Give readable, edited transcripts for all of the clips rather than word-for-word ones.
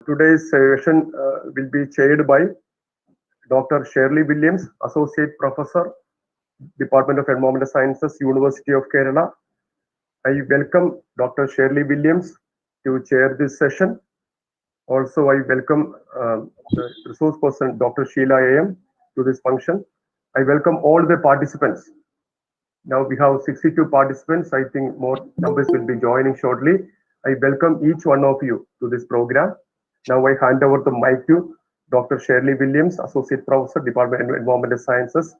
Today's session will be chaired by Dr. Sherly Williams, Associate Professor, Department of Environmental Sciences, University of Kerala. I welcome Dr. Sherly Williams to chair this session. Also, I welcome the resource person, Dr. Sheela A to this function. I welcome all the participants. Now we have 62 participants. I think more numbers will be joining shortly. I welcome each one of you to this program. Now I hand over the mic to Dr. Sherly Williams, Associate Professor, Department of Environmental Sciences,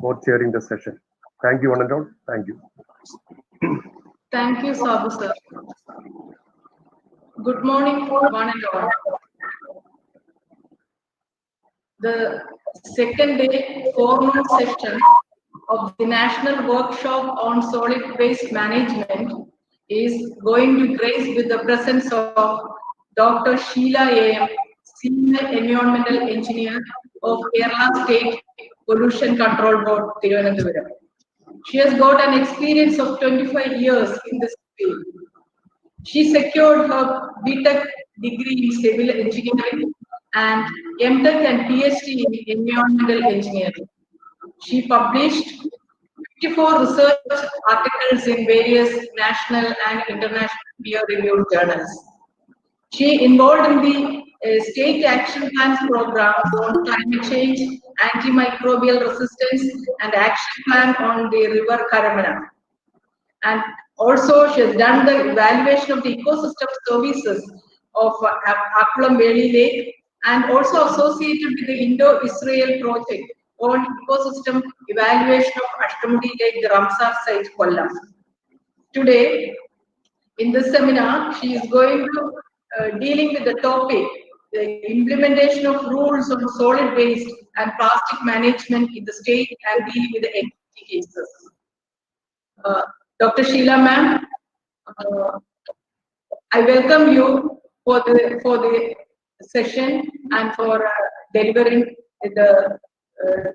for chairing the session. Thank you, one and all. Thank you. Thank you, Sabu sir. Good morning, one and all. The second day formal session of the National Workshop on Solid Waste Management is going to grace with the presence of Dr. Sheela A, Senior Environmental Engineer of Kerala State Pollution Control Board, Thiruvananthapuram. She has got an experience of 25 years in this field. She secured her BTech degree in civil engineering and MTech and PhD in environmental engineering. She published 54 research articles in various national and international peer-reviewed journals. She involved in the State Action Plans program on climate change, antimicrobial resistance, and action plan on the river Karamana. And also, she has done the evaluation of the ecosystem services of Akulam Valley Lake, and also associated with the Indo-Israel project on ecosystem evaluation of Ashtamudi Lake, the Ramsar site, Kollam. Today, in this seminar, she is going to dealing with the topic, the implementation of rules on solid waste and plastic management in the state, and dealing with the entity cases. Dr. Sheela ma'am, I welcome you for the session and for delivering the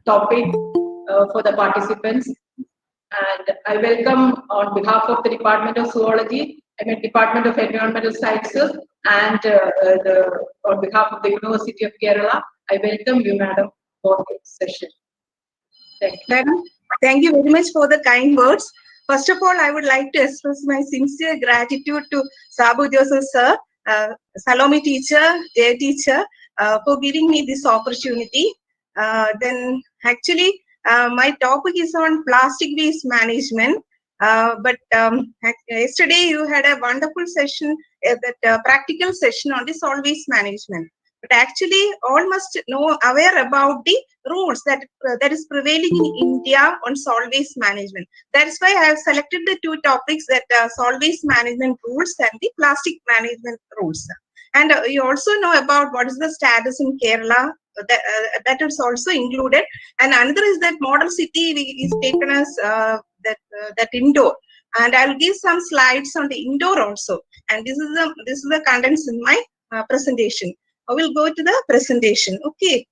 topic for the participants. And I welcome on behalf of the Department of Zoology, Department of Environmental Sciences, and on behalf of the University of Kerala, I welcome you, madam, for this session. Thank you. Madam, thank you very much for the kind words. First of all, I would like to express my sincere gratitude to Sabu Joseph sir, Salome teacher, Jay teacher, for giving me this opportunity. Then actually, my topic is on plastic waste management. But yesterday you had a wonderful session, that practical session on the solid waste management. But actually, all must know aware about the rules that is prevailing in India on solid waste management. That's why I have selected the two topics, that solid waste management rules and the plastic management rules. And you also know about what is the status in Kerala. That is also included. And another is that model city is taken as that indoor. And I'll give some slides on the indoor also. And this is the contents in my presentation. I will go to the presentation. Okay.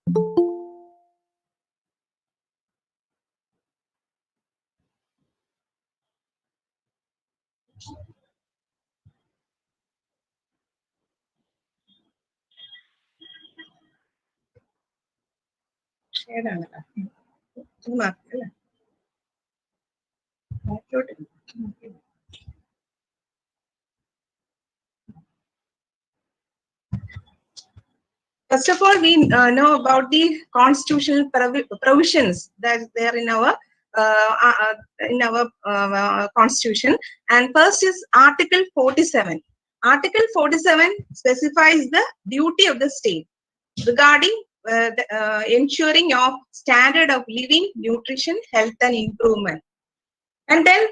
First of all, we know about the constitutional provisions that there in our constitution. And first is Article 47. Article 47 specifies the duty of the state regarding ensuring of standard of living, nutrition, health, and improvement. And then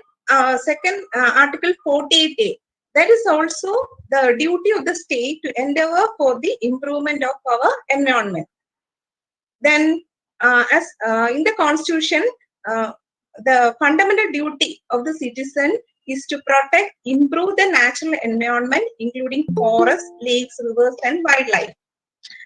second, Article 48A. That is also the duty of the state to endeavor for the improvement of our environment. Then, as in the Constitution, the fundamental duty of the citizen is to protect, improve the natural environment, including forests, lakes, rivers, and wildlife.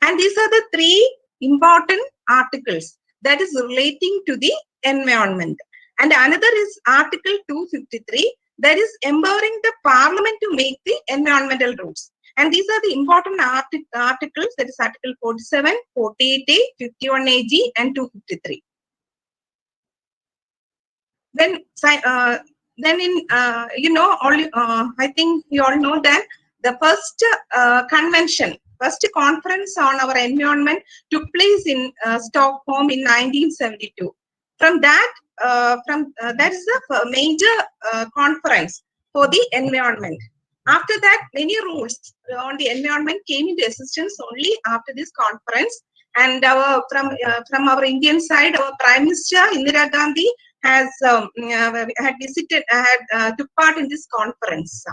And these are the three important articles that is relating to the environment. And another is Article 253, that is empowering the Parliament to make the environmental rules. And these are the important articles, that is Article 47, 48A, 51AG, and 253. Then in I think you all know that the first first conference on our environment took place in Stockholm in 1972. From that, that is the major conference for the environment. After that, many rules on the environment came into existence only after this conference. And from our Indian side, our Prime Minister Indira Gandhi had took part in this conference.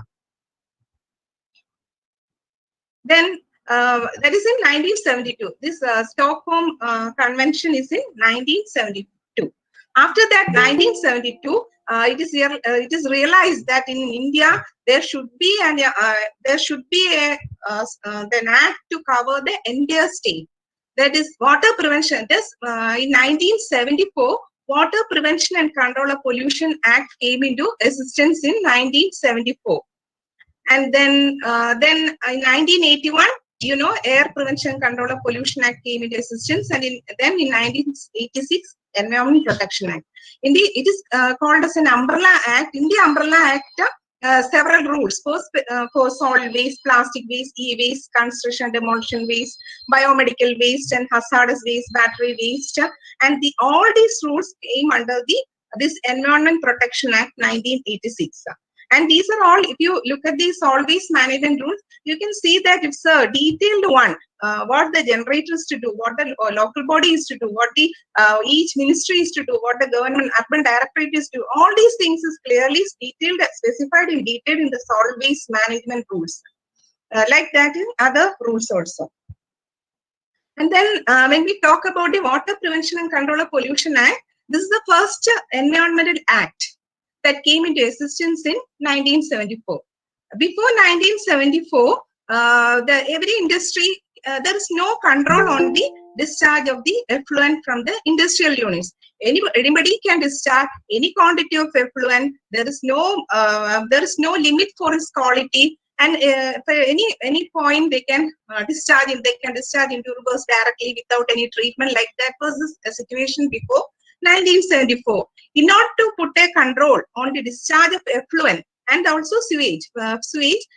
Then that is in 1972. This Stockholm Convention is in 1972. After that, 1972, it is realized that in India there should be an act to cover the entire state. That is water prevention. In 1974, Water Prevention and Control of Pollution Act came into existence in 1974. And then in 1981, Air Prevention and Control of Pollution Act came into existence, and then in 1986, Environment Protection Act. Indeed, it is called as an Umbrella Act. In the Umbrella Act, several rules for solid waste, plastic waste, e-waste, construction, demolition waste, biomedical waste, and hazardous waste, battery waste, and all these rules came under this Environment Protection Act 1986. And these are all, if you look at the solid waste management rules, you can see that it's a detailed one. What the generator is to do, what the local body is to do, what the each ministry is to do, what the government urban directorate is to do. All these things is clearly detailed, specified in detail in the solid waste management rules. Like that in other rules also. And then when we talk about the Water Prevention and Control of Pollution Act, this is the first environmental act that came into existence in 1974. Before 1974, every industry, there is no control on the discharge of the effluent from the industrial units. Anybody can discharge any quantity of effluent. There is no limit for its quality, and for any point they can discharge it. They can discharge into rivers directly without any treatment. Like that was the situation before 1974. In order to put a control on the discharge of effluent and also sewage,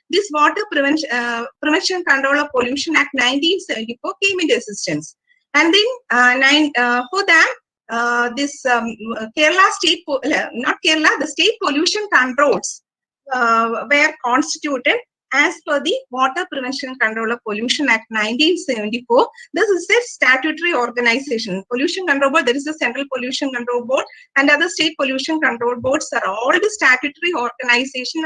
this Water Prevention Control of Pollution Act 1974 came into existence. And then for that, this Kerala state, not Kerala, the state pollution controls were constituted as per the Water Prevention and Control of Pollution Act 1974. This is a statutory organization. Pollution Control Board, there is a Central Pollution Control Board, and other state pollution control boards are all the statutory organization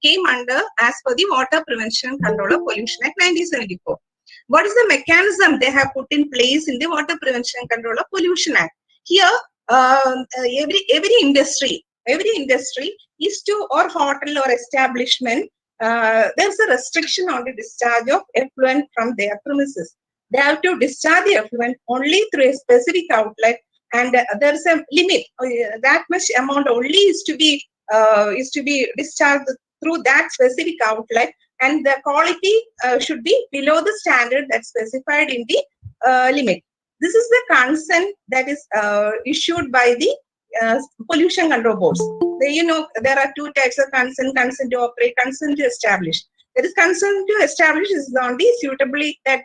came under as per the Water Prevention and Control of Pollution Act 1974. What is the mechanism they have put in place in the Water Prevention and Control of Pollution Act? Here, every industry is to, or hotel or establishment, there's a restriction on the discharge of effluent from their premises. They have to discharge the effluent only through a specific outlet, and there's a limit. That much amount only is to be discharged through that specific outlet, and the quality should be below the standard that's specified in the limit. This is the consent that is issued by the pollution control boards. There are two types of consent: consent to operate, consent to establish. There is consent to establish is on the suitably that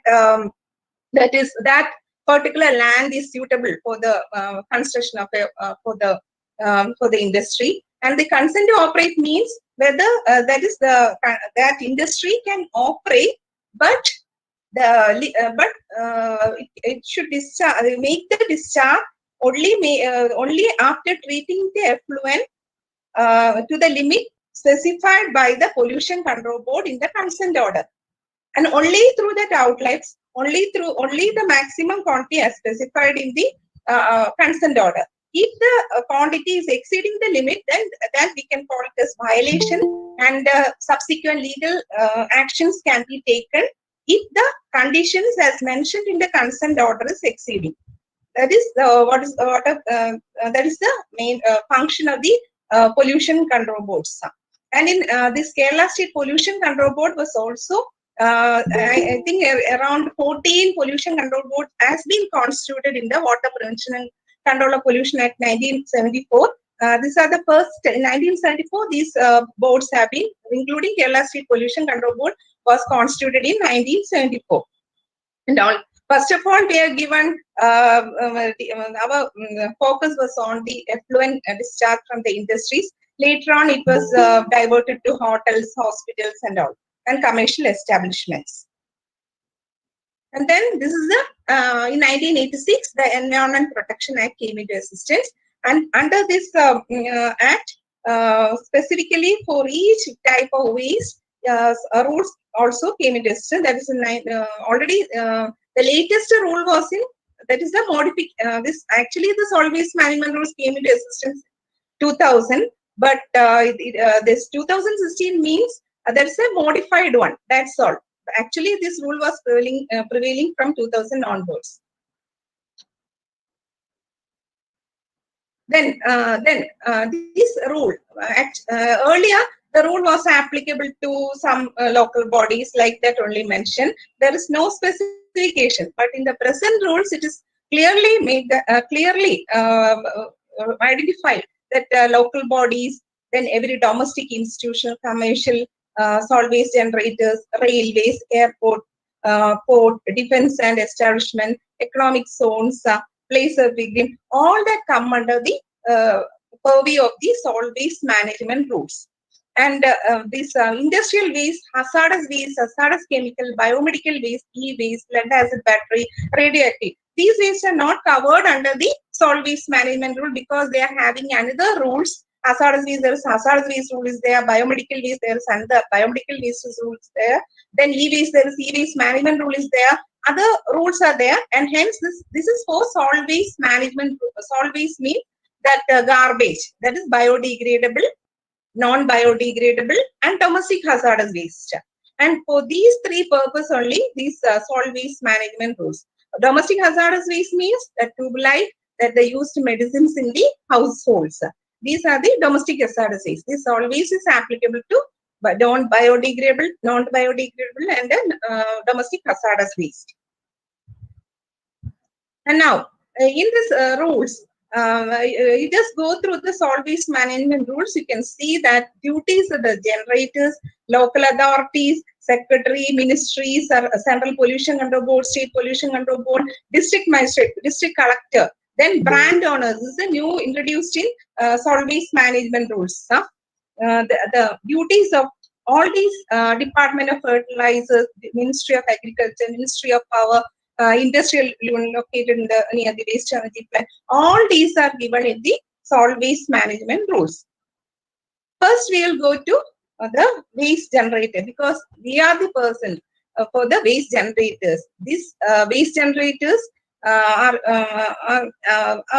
particular land is suitable for the construction of for the industry, and the consent to operate means whether that industry can operate, but it should make the discharge only after treating the effluent to the limit specified by the Pollution Control Board in the consent order, and only through that outlets, only the maximum quantity as specified in the consent order. If the quantity is exceeding the limit, then we can call it as violation, and subsequent legal actions can be taken if the conditions as mentioned in the consent order is exceeding. That is that is the main function of the pollution control boards. And in this Kerala State Pollution Control Board was also I think around 14 pollution control board has been constituted in the Water Prevention and Control of Pollution Act 1974. These are the first, in 1974, these boards have been, including Kerala State Pollution Control Board was constituted in 1974. And all, first of all, we are given, our focus was on the effluent discharge from the industries. Later on, it was diverted to hotels, hospitals, and all, and commercial establishments. And then this is the, in 1986, the Environment Protection Act came into existence. And under this act, specifically for each type of waste, rules also came into existence. That is already the latest rule was in, that is the modification. This actually the solid waste management rules came into existence 2000, but this 2016 means there is a modified one. That's all. Actually, this rule was prevailing from 2000 onwards. Then this rule, earlier the rule was applicable to some local bodies, like that only mentioned. There is no specification, but in the present rules, it is clearly made, clearly identified that local bodies, then every domestic institution, commercial, solid waste generators, railways, airport, port, defense and establishment, economic zones, place of victim, all that come under the purview of the solid waste management rules. And this industrial waste, hazardous chemical, biomedical waste, e-waste, lead acid battery, radioactive. These wastes are not covered under the solid waste management rule because they are having another rules. Hazardous waste, there is hazardous waste rule is there. Biomedical waste, there is another biomedical waste rule is there. Then e-waste, there is e-waste management rule is there. Other rules are there, and hence this is for solid waste management. Solid waste means that garbage, that is biodegradable, non-biodegradable, and domestic hazardous waste. And for these three purposes only, these solid waste management rules. Domestic hazardous waste means that tubolite, that they used medicines in the households. These are the domestic hazardous waste. This solid waste is applicable to non-biodegradable, and then domestic hazardous waste. And now, in this rules, you just go through the solid waste management rules. You can see that duties of the generators, local authorities, secretary, ministries, central pollution control board, state pollution control board, district magistrate, district collector, then brand owners. This is the new introduced in solid waste management rules. The duties of all these Department of Fertilizers, Ministry of Agriculture, Ministry of Power, industrial located in the near the waste energy plant. All these are given in the solid waste management rules. First, we will go to the waste generator because we are the person for the waste generators. These waste generators are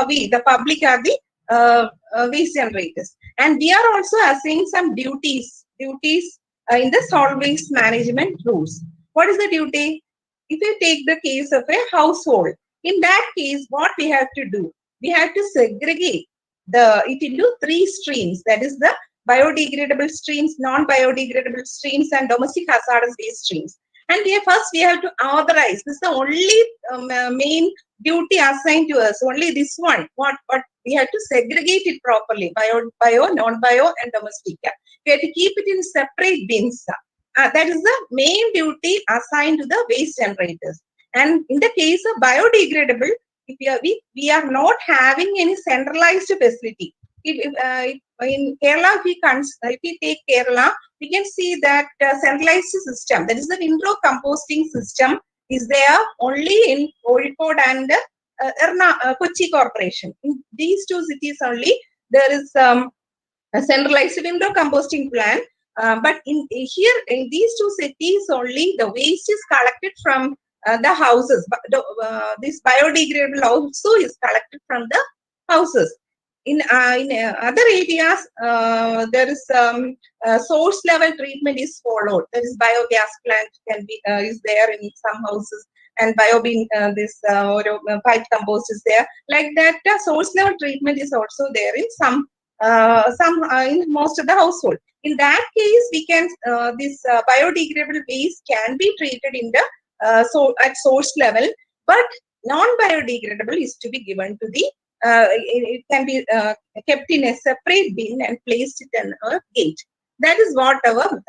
we, the public, are the waste generators, and we are also assigning some duties in the solid waste management rules. What is the duty? If you take the case of a household, in that case, what we have to do? We have to segregate it into three streams. That is the biodegradable streams, non-biodegradable streams, and domestic hazardous waste streams. And first we have to authorize. This is the only main duty assigned to us. Only this one. What we have to segregate it properly: bio, non-bio, and domestic. We have to keep it in separate bins. That is the main duty assigned to the waste generators. And in the case of biodegradable, if we are not having any centralized facility. In Kerala, if we take Kerala, we can see that centralized system, that is the window composting system, is there only in Kozhikode and Kochi Corporation. In these two cities only, there is a centralized window composting plant. But in these two cities only, the waste is collected from the houses. This biodegradable also is collected from the houses. In other areas, there is source level treatment is followed. There is biogas plant can be is there in some houses, and Biobin, this pipe compost is there. Like that, source level treatment is also there in some in most of the household. In that case, we can this biodegradable waste can be treated in the at source level, but non-biodegradable is to be given to the it can be kept in a separate bin and placed it in a gate. That is what our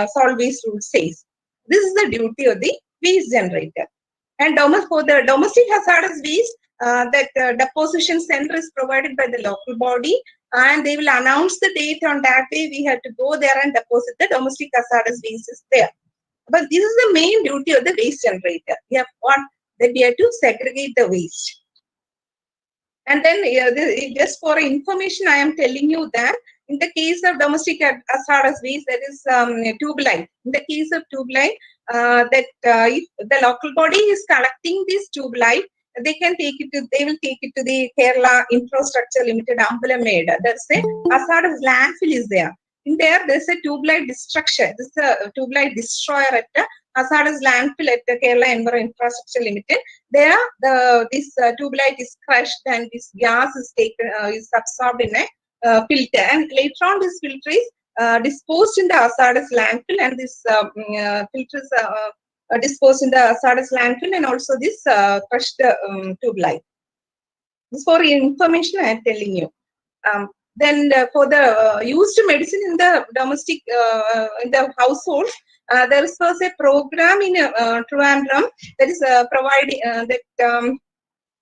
solid waste rule says. This is the duty of the waste generator. And for the domestic hazardous waste, that deposition center is provided by the local body, and they will announce the date on that day. We have to go there and deposit the domestic hazardous waste is there. But this is the main duty of the waste generator. We have that we have to segregate the waste. And then just for information, I am telling you that in the case of domestic hazardous waste, that is tube line. In the case of tube line, if the local body is collecting this tube line, they can take it to. They will take it to the Kerala Infrastructure Limited, Ambalameda. That's a hazardous landfill is there. In there, there's a tube line destruction. This is a tube line destroyer at the hazardous landfill at the Kerala Infrastructure Limited. There, this tube light is crushed and this gas is taken is absorbed in a filter, and later on this filter is disposed in the hazardous landfill, and this filter is disposed in the hazardous landfill, and also this crushed tube light. This for information I am telling you. Then for the used medicine in the domestic in the household, there is also a program in Thiruvananthapuram that is providing that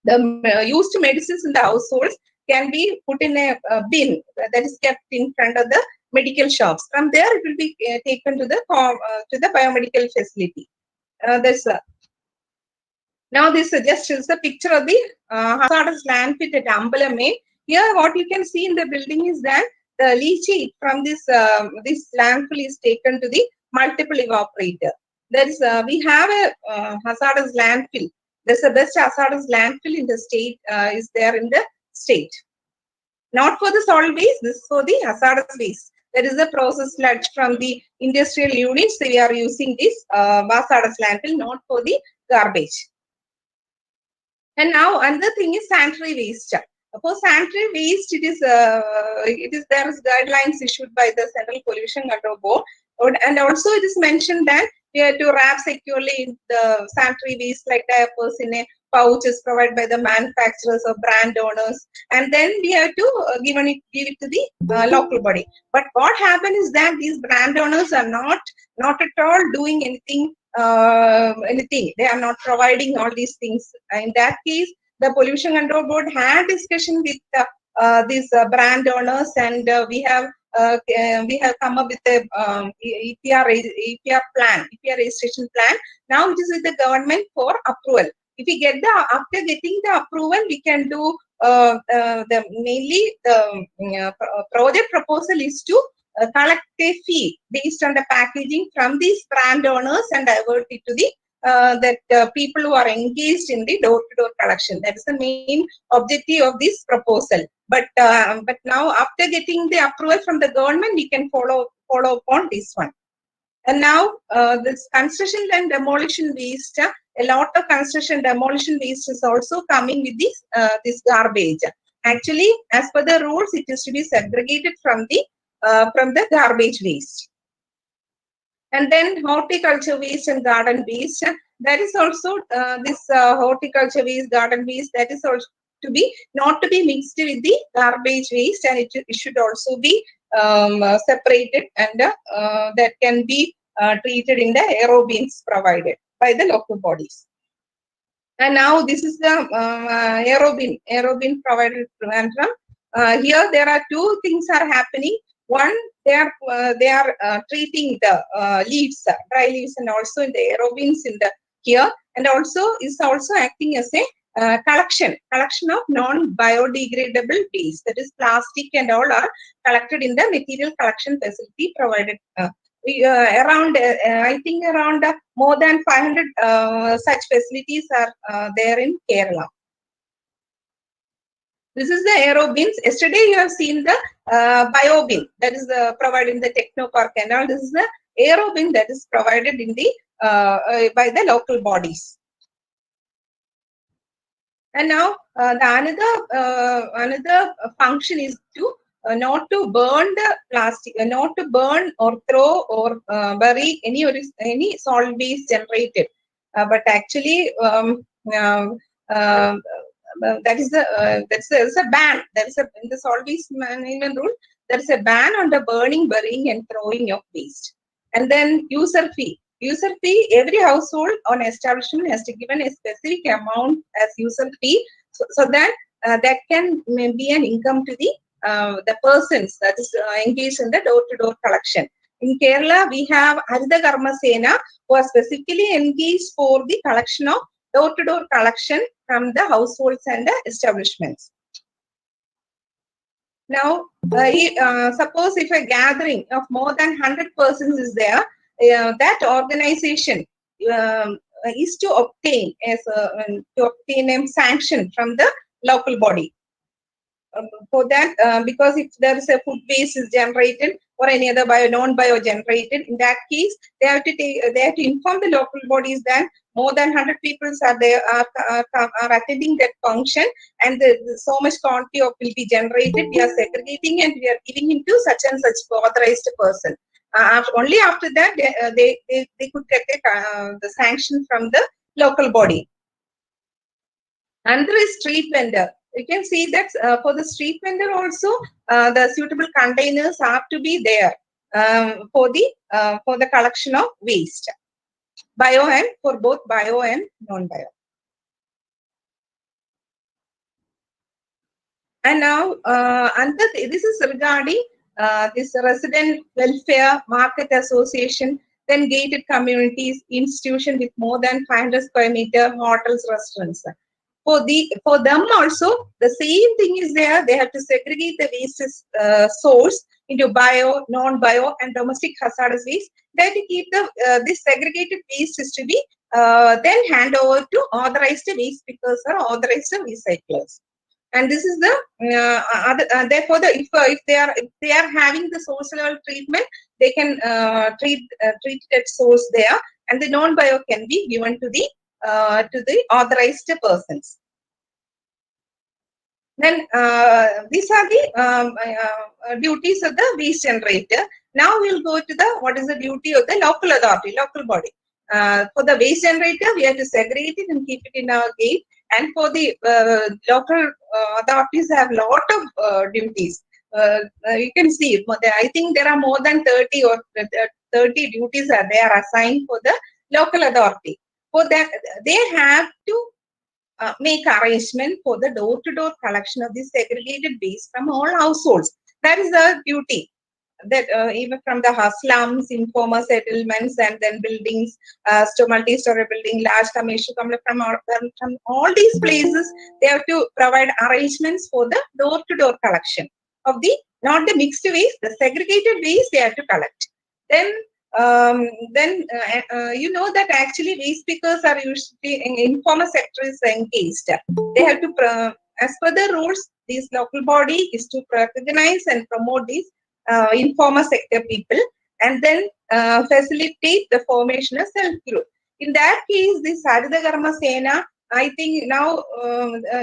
the used medicines in the households can be put in a bin that is kept in front of the medical shops. From there, it will be taken to the biomedical facility. Now this just is a picture of the hazardous landfill at Ambalame. Here, what you can see in the building is that the leachate from this landfill is taken to the multiple evaporator. There is we have a hazardous landfill. There's the best hazardous landfill in the state is there in the state. Not for the solid waste. This is for the hazardous waste. There is a process sludge from the industrial units. We are using this hazardous landfill, not for the garbage. And now another thing is sanitary waste. For sanitary waste, there is guidelines issued by the Central Pollution Control Board, and also it is mentioned that we have to wrap securely the sanitary waste like diapers in a pouches provided by the manufacturers or brand owners, and then we have to give it to the local body. But what happens is that these brand owners are not at all doing anything. They are not providing all these things. In that case, the Pollution Control Board had discussion with these brand owners, and we have come up with a EPR registration plan. Now it is with the government for approval. If we get after getting the approval, we can do mainly the project proposal is to collect a fee based on the packaging from these brand owners and divert it to the people who are engaged in the door-to-door collection. That is the main objective of this proposal. But now after getting the approval from the government, we can follow upon this one. And now this construction and demolition waste, a lot of construction demolition waste is also coming with this garbage. Actually, as per the rules, it is to be segregated from the garbage waste. And then horticulture waste and garden waste. That is also this horticulture waste, garden waste. That is also not to be mixed with the garbage waste, and it should also be separated, and that can be treated in the aerobins provided by the local bodies. And now this is the aerobin provided to Trivandrum. Here there are two things are happening. One, they are treating the leaves, dry leaves, and also in the aerobins in the here, and also is also acting as a collection of non-biodegradable waste. That is, plastic and all are collected in the material collection facility provided. Around I think around more than 500 such facilities are there in Kerala. This is the aerobins. Yesterday you have seen the biobin, that is provided in the Techno Park and all. This is the aerobin that is provided in the by the local bodies. And now another function is to not to burn the plastic, not to burn or throw or bury any solid waste generated. But actually, there's a ban. There's a in the solid waste management rule. There's a ban on the burning, burying, and throwing of waste. And then user fee. User fee. Every household or establishment has to give a specific amount as user fee, so that that can be an income to the persons that is engaged in the door-to-door collection. In Kerala, we have Haritha Karma Sena, who are specifically engaged for the collection of door-to-door collection from the households and the establishments. Now, suppose if a gathering of more than 100 persons is there, that organization is to obtain a sanction from the local body. For that, because if there is a food waste is generated or any other non-bio generated, in that case, they have to inform the local bodies that more than 100 people are there are attending that function, and so much quantity of will be generated. We are segregating and we are giving it to such and such authorized person. Only after that they could get the sanction from the local body. And there is street vendor. You can see that for the street vendor also, the suitable containers have to be there for the collection of waste, bio and for both bio and non-bio. And now, this is regarding this resident welfare market association, then gated communities, institution with more than 500 square meter, hotels, restaurants. For them also, the same thing is there. They have to segregate the waste source into bio, non-bio, and domestic hazardous waste. They have to keep this segregated waste is to be then hand over to authorized waste pickers or authorized recyclers. And this is the therefore if they are having the source level treatment, they can treat at source there, and the non-bio can be given to the authorized persons. Then these are the duties of the waste generator. Now we'll go to what is the duty of the local authority, local body. For the waste generator, we have to segregate it and keep it in our gate. And for the local authorities have a lot of duties. You can see, I think there are more than 30 or 30 duties are there assigned for the local authority. For that, they have to make arrangement for the door-to-door collection of the segregated waste from all households. That is the duty. That even from the slums, informal settlements, and then buildings, multi-story building, large commercial complex, from all these places, they have to provide arrangements for the door-to-door collection of not the mixed waste, the segregated waste they have to collect. Then you know that actually waste pickers are usually in informal sector is engaged. They have to, as per the rules, this local body is to recognize and promote these informal sector people, and then facilitate the formation of self-group. In that case, this Haritha Karma Sena, I think now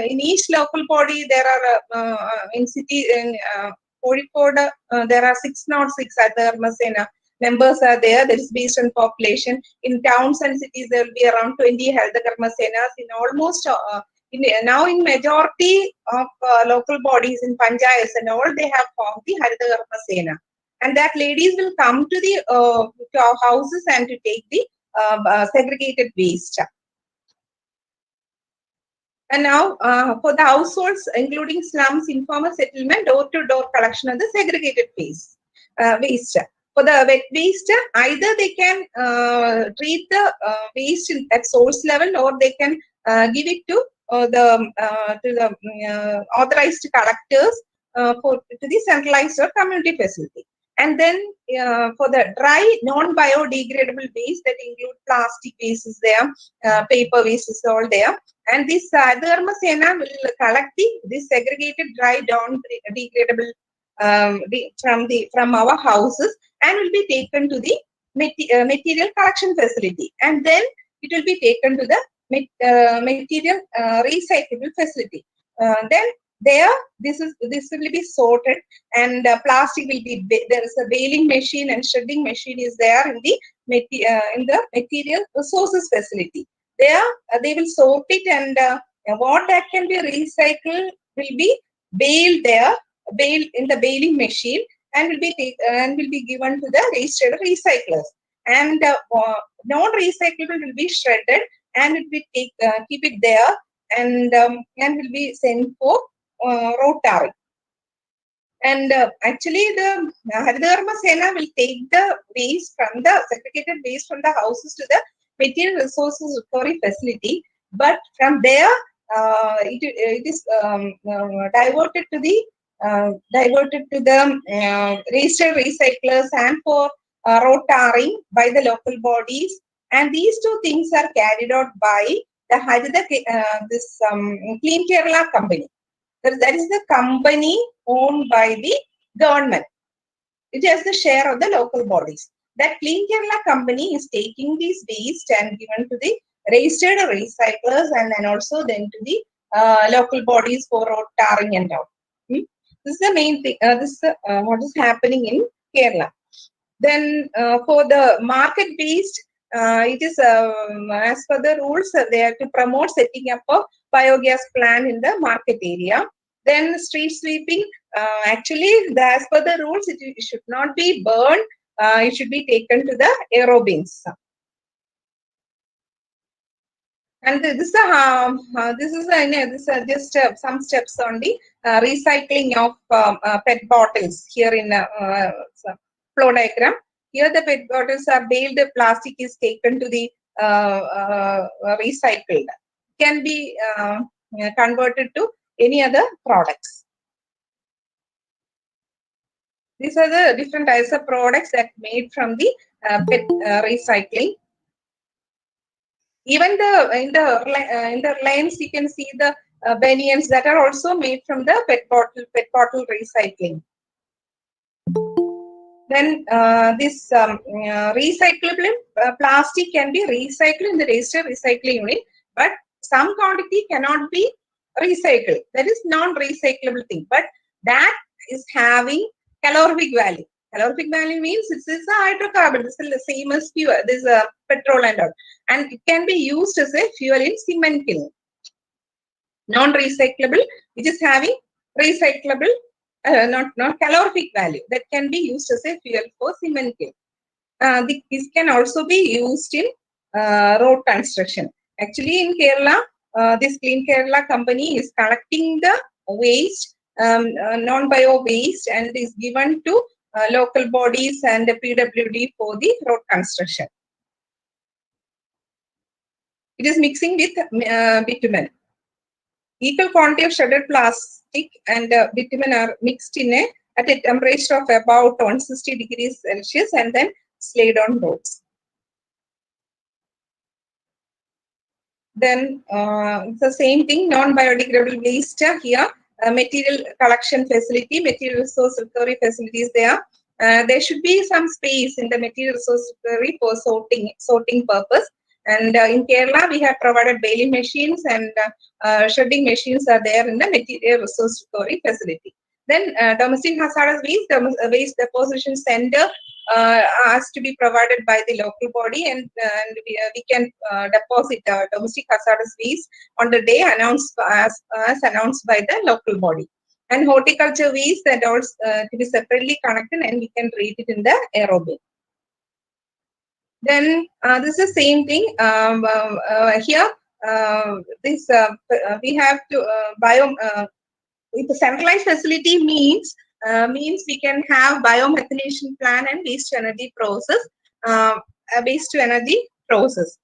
in each local body there are in city in Kozhikode there are 606 Haritha Karma Sena members are there. That is based on population. In towns and cities there will be around 20 Haritha Karma Senas. In almost now in majority of local bodies in panchayats and all, they have formed the Haritha Karma Sena, and that ladies will come to our houses and to take the segregated waste. And now for the households, including slums, informal settlement, door-to-door collection of the segregated waste. For the wet waste, either they can treat the waste at source level, or they can give it to the authorized collectors to the centralized or community facility. And then for the dry non-biodegradable waste, that include plastic waste is there, paper waste is all there, and this Haritha Karma Sena will collect this segregated dry non-degradable from our houses, and will be taken to the material collection facility, and then it will be taken to the material recyclable facility. Then there this will be sorted, and plastic will be, there is a baling machine and shredding machine is there in the material resources facility. There they will sort it, and what that can be recycled will be baled there, baled in the baling machine, and will be given to the registered recyclers. And non-recyclable will be shredded and will be keep it there, and will be sent for road tarring. And actually, the Haridharma Sena will take the waste from the segregated waste from the houses to the material resources recovery facility. But from there, it is diverted to the registered recyclers and for road tarring by the local bodies. And these two things are carried out by the Clean Kerala company. That is the company owned by the government. It has the share of the local bodies. That Clean Kerala company is taking these waste and given to the registered recyclers, and then also then to the local bodies for road tarring and all. This is the main thing. This is what is happening in Kerala. Then for the market waste, it is as per the rules, they have to promote setting up a biogas plant in the market area. Then street sweeping, actually, as per the rules, it should not be burned. It should be taken to the aero bins. And this is just some steps on the recycling of PET bottles here in flow diagram. Here the PET bottles are baled, the plastic is taken to the recycled. Can be converted to any other products. These are the different types of products that made from the PET recycling. Even in the lines, you can see the banians that are also made from the PET bottle recycling. Then this recyclable plastic can be recycled in the registered recycling unit, but some quantity cannot be recycled. That is non-recyclable thing, but that is having calorific value. Calorific value means it's a hydrocarbon. This is the same as fuel. This is petrol and all, and it can be used as a fuel in cement kiln. Non-recyclable, which is having recyclable, not calorific value, that can be used as a fuel for cement kiln. This can also be used in road construction. Actually, in Kerala, this Clean Kerala company is collecting the waste, non-bio waste, and is given to local bodies and the PWD for the road construction. It is mixing with bitumen. Equal quantity of shredded plastic and bitumen are mixed at a temperature of about 160 degrees Celsius and then slayed on roads. Then it's the same thing, non-biodegradable waste here. Material collection facility, material resource recovery facilities there. There should be some space in the material resource recovery for sorting purpose. And in Kerala, we have provided baling machines and shredding machines are there in the material resource recovery facility. Then domestic hazardous waste deposition center has to be provided by the local body, and we can deposit domestic hazardous waste on the day announced as announced by the local body. And horticulture waste that also to be separately connected, and we can treat it in the aero bin. Then this is the same thing here. We have to if a centralized facility means we can have biomethanation plant and waste to energy process. Waste to energy process.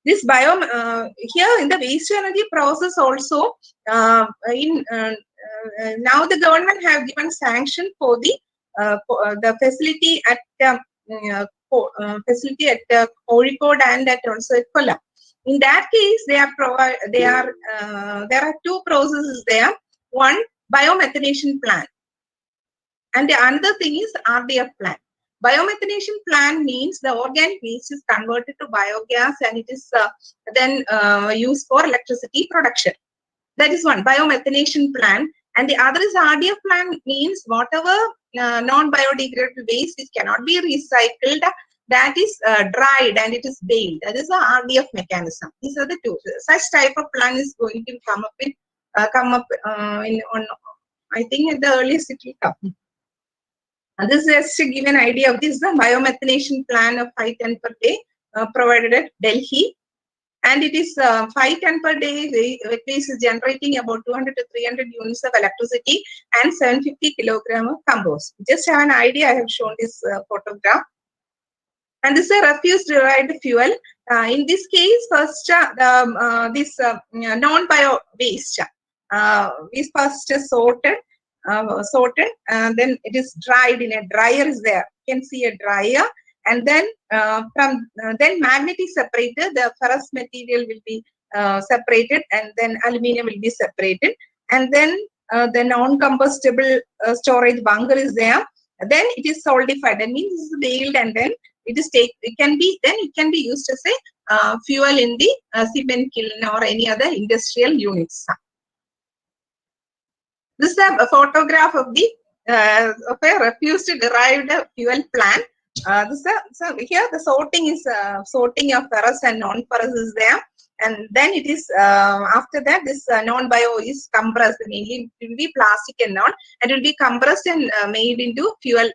This here in the waste to energy process also now the government have given sanction for the facility at Kozhikode and at also at Kollam. In that case, there are two processes there. One, biomethanation plant, and the another thing is RDF plant. Biomethanation plant means the organic waste is converted to biogas and it is then used for electricity production. That is one, biomethanation plant. And the other is RDF plan, means whatever non-biodegradable waste which cannot be recycled, that is dried and it is baled. That is the RDF mechanism. These are the two. Such type of plan is going to come up in on, I think at the earliest it will come. And this is just to give an idea of this, the biomethanation plan of 5 ton per day provided at Delhi. And it is 5 ton per day, the place is generating about 200 to 300 units of electricity and 750 kilogram of compost. Just have an idea, I have shown this photograph. And this is a refuse derived fuel. In this case, first this non-bio waste is first sorted, then it is dried in a dryer is there. You can see a dryer, and then then magnetic separator, the ferrous material will be separated, and then aluminium will be separated, and then the non-combustible storage bunker is there. Then it is solidified. That means it is baled, and then it can be used as a fuel in the cement kiln or any other industrial units. This is a photograph of the of a refuse derived fuel plant. So here the sorting is sorting of ferrous and non-ferrous is there, and then it is after that this non-bio is compressed. Mainly it will be plastic and non, and it will be compressed and made into fuel.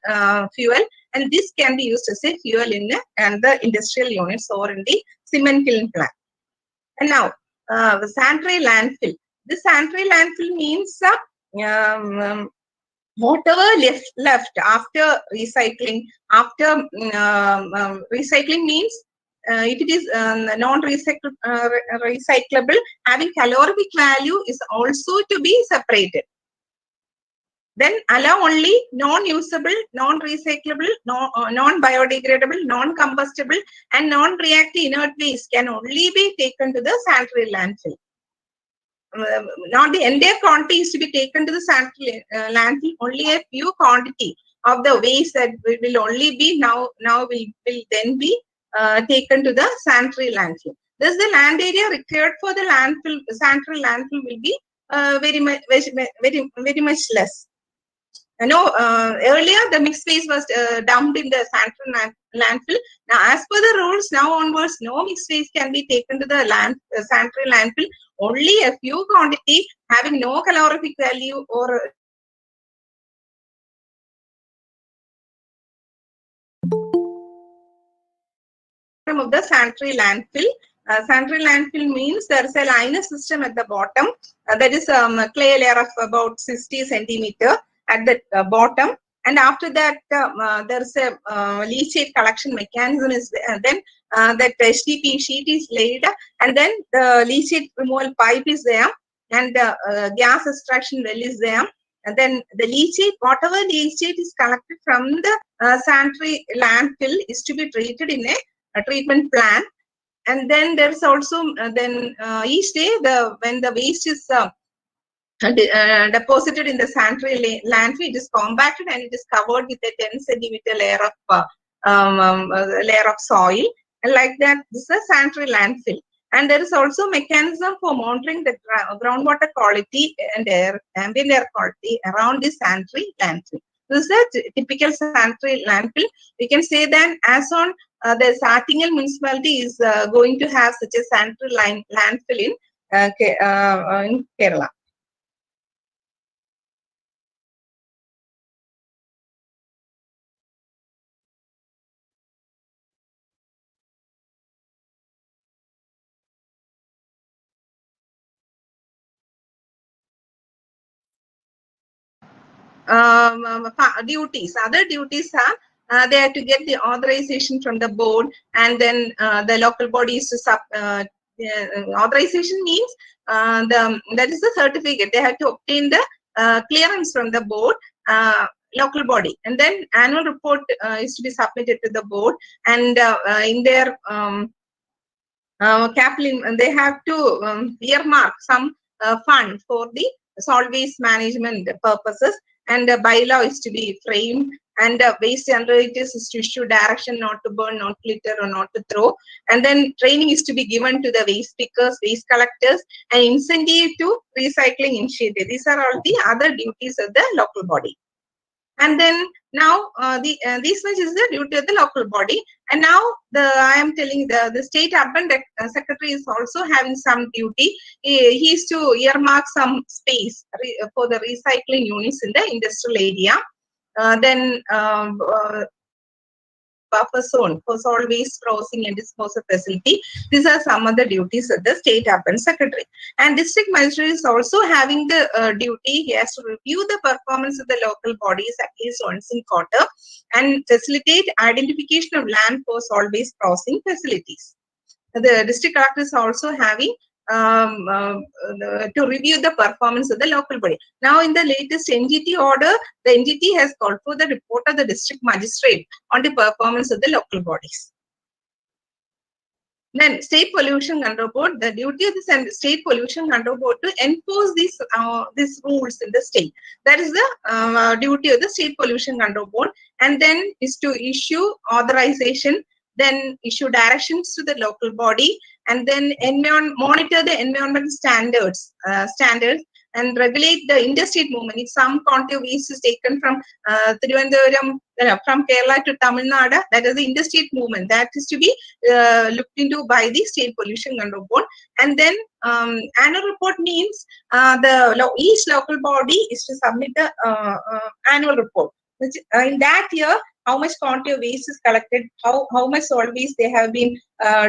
And this can be used as a fuel in the industrial units or in the cement kiln plant. And now the sanitary landfill. This sanitary landfill means whatever left after recycling. After recycling means if it is recyclable, having calorific value is also to be separated. Then allow only non-usable, non-recyclable, non-biodegradable, non-combustible, and non-reactive inert waste can only be taken to the sanitary landfill. Not the entire quantity is to be taken to the sanitary landfill. Only a few quantity of the waste that will only be now will then be taken to the sanitary landfill. Thus, the land area required for the landfill, sanitary landfill, will be very much less. Earlier the mixed waste was dumped in the sanitary landfill. Now, as per the rules, now onwards, no mixed waste can be taken to the sanitary landfill. Only a few quantity having no calorific value or of the sanitary landfill. Sanitary landfill means there is a liner system at the bottom. That is a clay layer of about 60 centimeter at the bottom, and after that there is a leachate collection mechanism is there. Then that HDP sheet is laid, and then the leachate removal pipe is there, and gas extraction well is there, and then the leachate, whatever leachate is collected from the sanitary landfill is to be treated in a treatment plant. And then there's also each day when the waste is deposited in the sanitary landfill, it is compacted and it is covered with a 10 centimeter layer of soil, and like that this is a sanitary landfill. And there is also mechanism for monitoring the groundwater quality and ambient air quality around the sanitary landfill. This is a typical sanitary landfill. We can say that as on the Sattingal municipality is going to have such a sanitary landfill in Kerala. Duties. Other duties are they have to get the authorization from the board, and then the local bodies to authorization means that is the certificate. They have to obtain the clearance from the board, local body, and then annual report is to be submitted to the board, and in their capital they have to earmark some fund for the solid waste management purposes, and the bylaw is to be framed, And waste generators is to issue direction not to burn, not to litter, or not to throw. And then training is to be given to the waste pickers, waste collectors, and incentive to recycling initiative. These are all the other duties of the local body. And then now this much is the duty of the local body. And now I am telling the state urban secretary is also having some duty. He is to earmark some space for the recycling units in the industrial area. Then buffer zone for solid waste processing and disposal facility. These are some of the duties of the state urban secretary. And district magistrate is also having the duty. He has to review the performance of the local bodies at least once in quarter and facilitate identification of land for solid waste processing facilities. The district collector is also having to review the performance of the local body. Now, in the latest NGT order, the NGT has called for the report of the district magistrate on the performance of the local bodies. Then, State Pollution Control Board, the duty of the State Pollution Control Board to enforce these rules in the state. That is the duty of the State Pollution Control Board. And then is to issue authorization, then issue directions to the local body, and then monitor the environmental standards and regulate the interstate movement. If some quantity of waste is taken from Thiruvananthapuram, from Kerala to Tamil Nadu, that is the interstate movement. That is to be looked into by the State Pollution Control Board. And then annual report means each local body is to submit the annual report. Which, in that year, how much quantity of waste is collected, how much solid waste they have been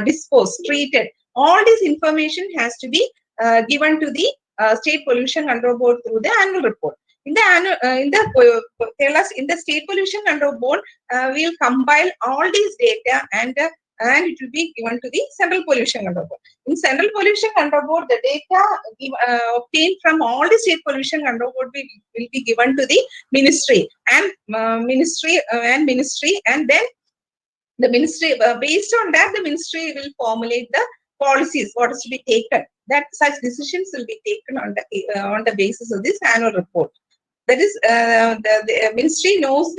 disposed, treated. All this information has to be given to the State Pollution Control Board through the annual report. In the State Pollution Control Board, we will compile all these data and it will be given to the Central Pollution Control Board. In Central Pollution Control Board, the data obtained from all the State Pollution Control Board will be given to the ministry and ministry, and then the ministry, based on that, the ministry will formulate the policies, what is to be taken. That such decisions will be taken on the basis of this annual report. That is, the ministry knows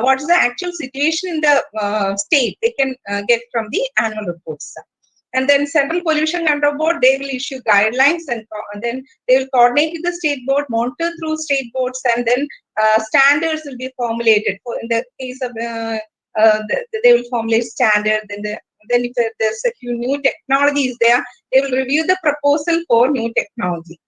what is the actual situation in the state. They can get from the annual reports. And then Central Pollution Control Board, they will issue guidelines, and then they will coordinate with the state board, monitor through state boards, and then standards will be formulated. In the case of they will formulate standard. Then if there's a few new technologies there, they will review the proposal for new technology,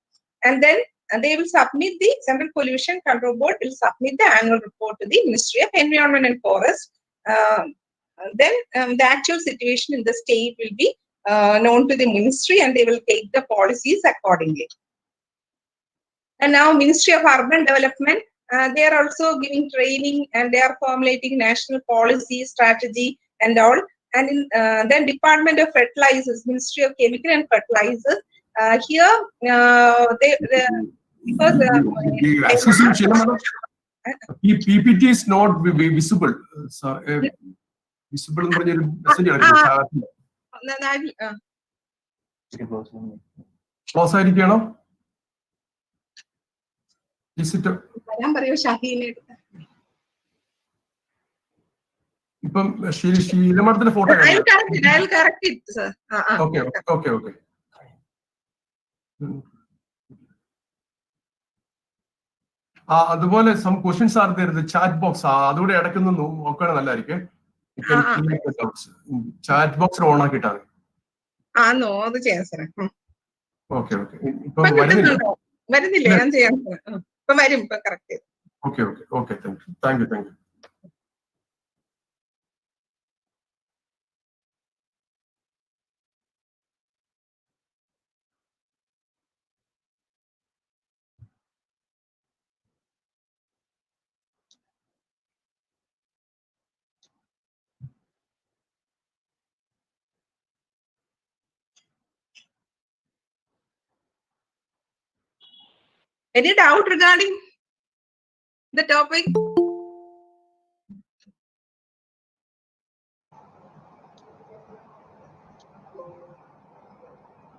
and then they will submit, the Central Pollution Control Board will submit the annual report to the Ministry of Environment and Forest. Then the actual situation in the state will be known to the ministry, and they will take the policies accordingly. And now Ministry of Urban Development, they are also giving training, and they are formulating national policy, strategy and all. And then Department of Fertilizers, Ministry of Chemical and Fertilizers, here because PPT is not visible. So visible message. Close ആയിരിക്കണോ? Is it? ഇപ്പം ശീലമഠത്തിന്റെ photo. I'll correct it, sir. Okay. അതുപോലെ some questions are there in the chat box. അതുകൂടെ ഇടയ്ക്കൊന്ന് നോക്കുകയാണെങ്കിൽ നല്ലതായിരിക്കും. Chat box on ആക്കിയിട്ടാണ്. അത് ചെയ്യാം സാറേ. ഓക്കെ. ഇപ്പൊ വരുന്നില്ല, ഞാൻ ചെയ്യാം. ഇപ്പൊ വരും, ഇപ്പൊ correct. Okay. Thank you. Any doubt regarding the topic?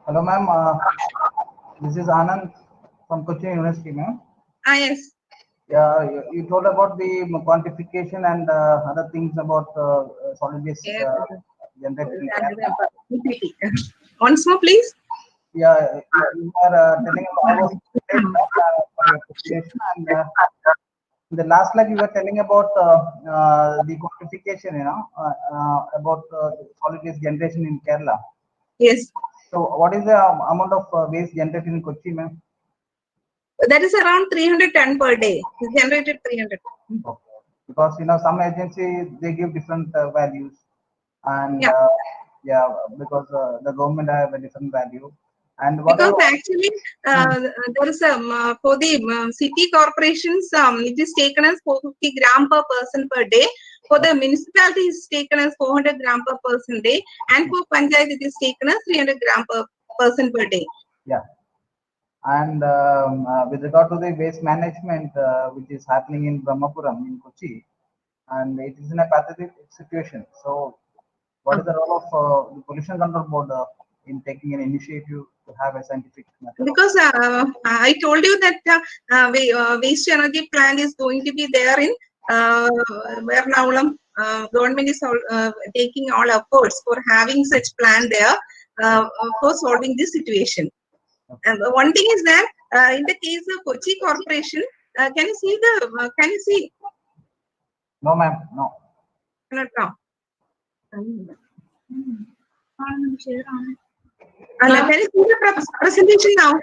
Hello, ma'am. This is Anand from Kochi University, ma'am. Yes. You told about the quantification and other things about solid waste generated in Kerala. Once more, please. Yeah, you are telling about I was for your presentation, and in the last slide you were telling about the quantification, about solid waste generation in Kerala. Yes. So, what is the amount of waste generated in Kochi, ma'am? That is around 300 ton per day. It's generated 300. Okay. Because some agency they give different values, and because the government have a different value, and whatever. Because actually, there is for the city corporations, it is taken as 450 gram per person per day. For the municipality, it is taken as 400 gram per person day, and for panchayat, it is taken as 300 gram per person per day. Yeah. And with regard to the waste management, which is happening in Brahmapuram in Kochi, and it is in a pathetic situation. So, what is the role of the Pollution Control Board in taking an initiative to have a scientific method? Because I told you that waste to energy plant is going to be there in Ernakulam. Government is taking all efforts for having such plant there for solving this situation. And one thing is that in the case of Kochi Corporation, can you see the? Can you see? No, ma'am. No. Not now. Can you see the presentation now?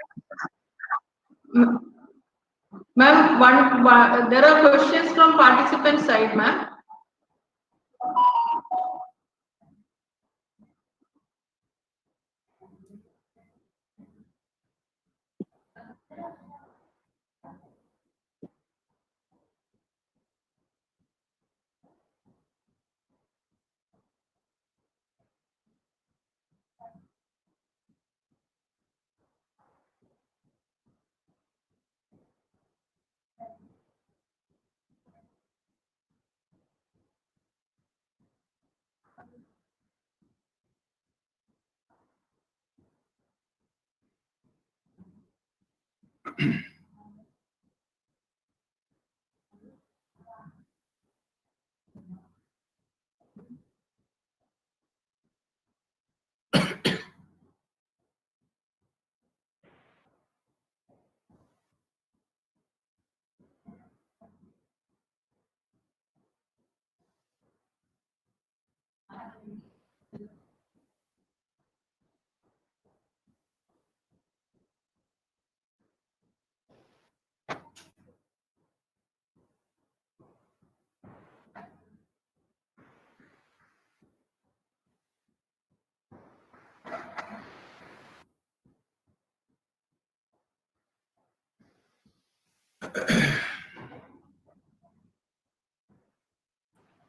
Ma'am, there are questions from participant side, ma'am.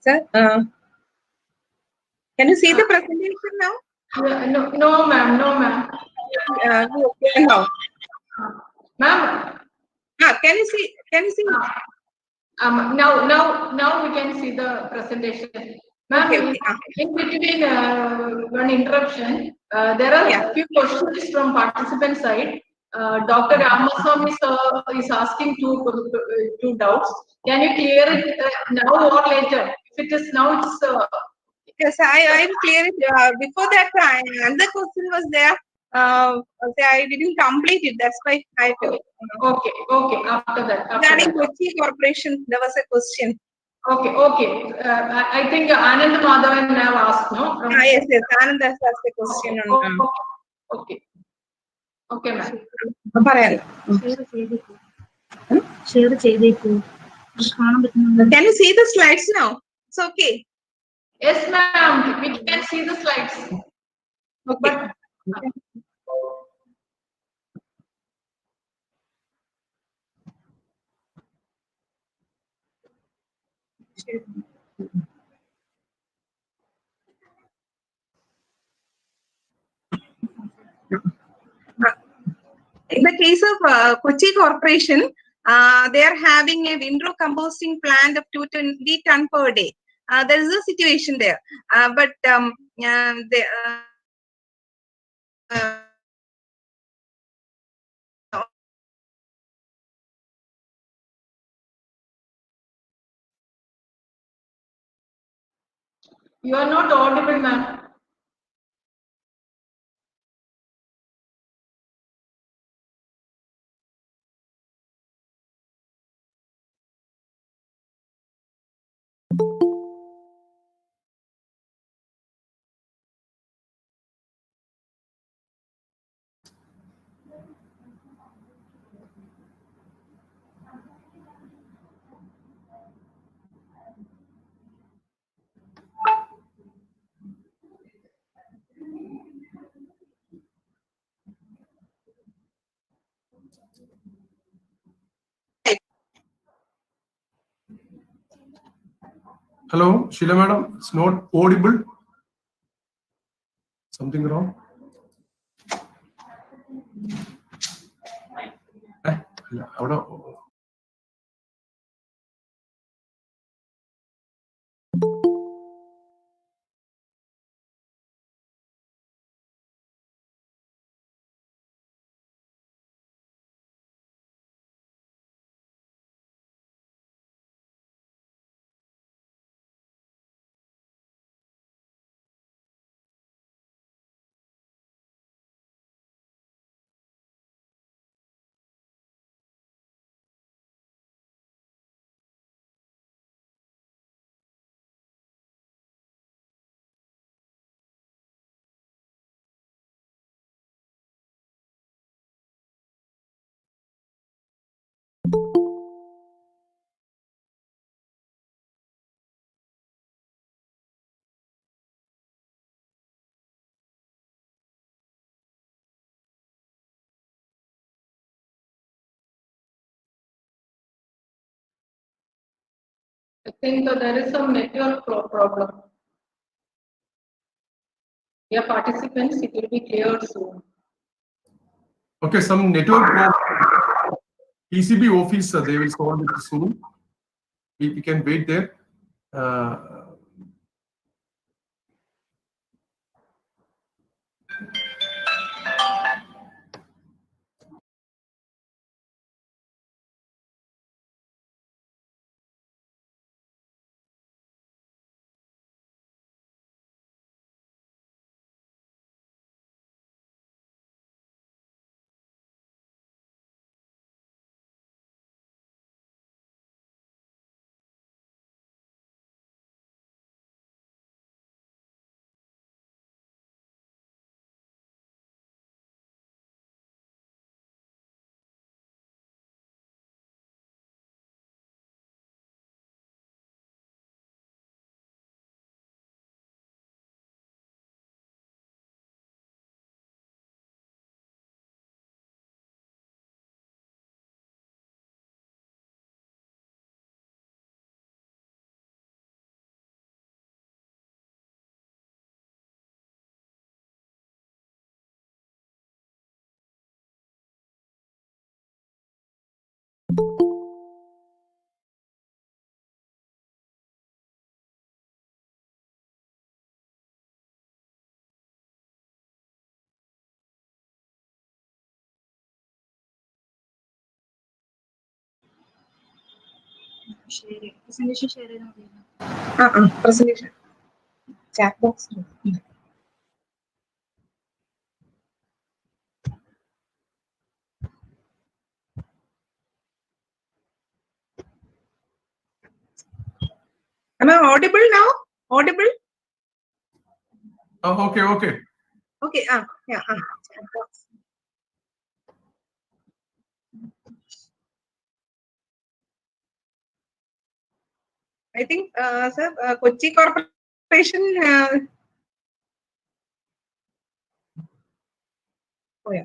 Sir, can you see the presentation now? No, ma'am. No, ma'am. No. Ma'am. Can you see? Can you see? Now we can see the presentation. Ma'am, Okay. in between one interruption, there are a few questions from participant side. Dr. Ramaswamy is asking two doubts. Can you clear it now or later? If it is now, it's. Yes, I will clear it. Before that, another question was there. I didn't complete it. That's why I told. Okay. After that. Regarding Kochi Corporation, there was a question. Okay. I think Anand Madhavan have asked, no? Yes. Anand has asked a question. Okay, ma'am. Can you see the slides now? It's okay. Yes, ma'am. We can see the slides. Okay. In the case of Kochi Corporation, they are having a windrow composting plant of 220 ton per day. There is a situation there, but You are not audible, ma'am. Hello, Sheela madam, it's not audible. Something wrong? I think there is some network problem. Dear participants, it will be cleared soon. Okay, some network problem. PCB office, they will solve it soon. We can wait there. Presentation share. Presentation. Chat box. Am I audible now? Audible? Oh, okay. Okay. Yeah. Chat box. I think, sir, Kochi Corporation. Oh yeah.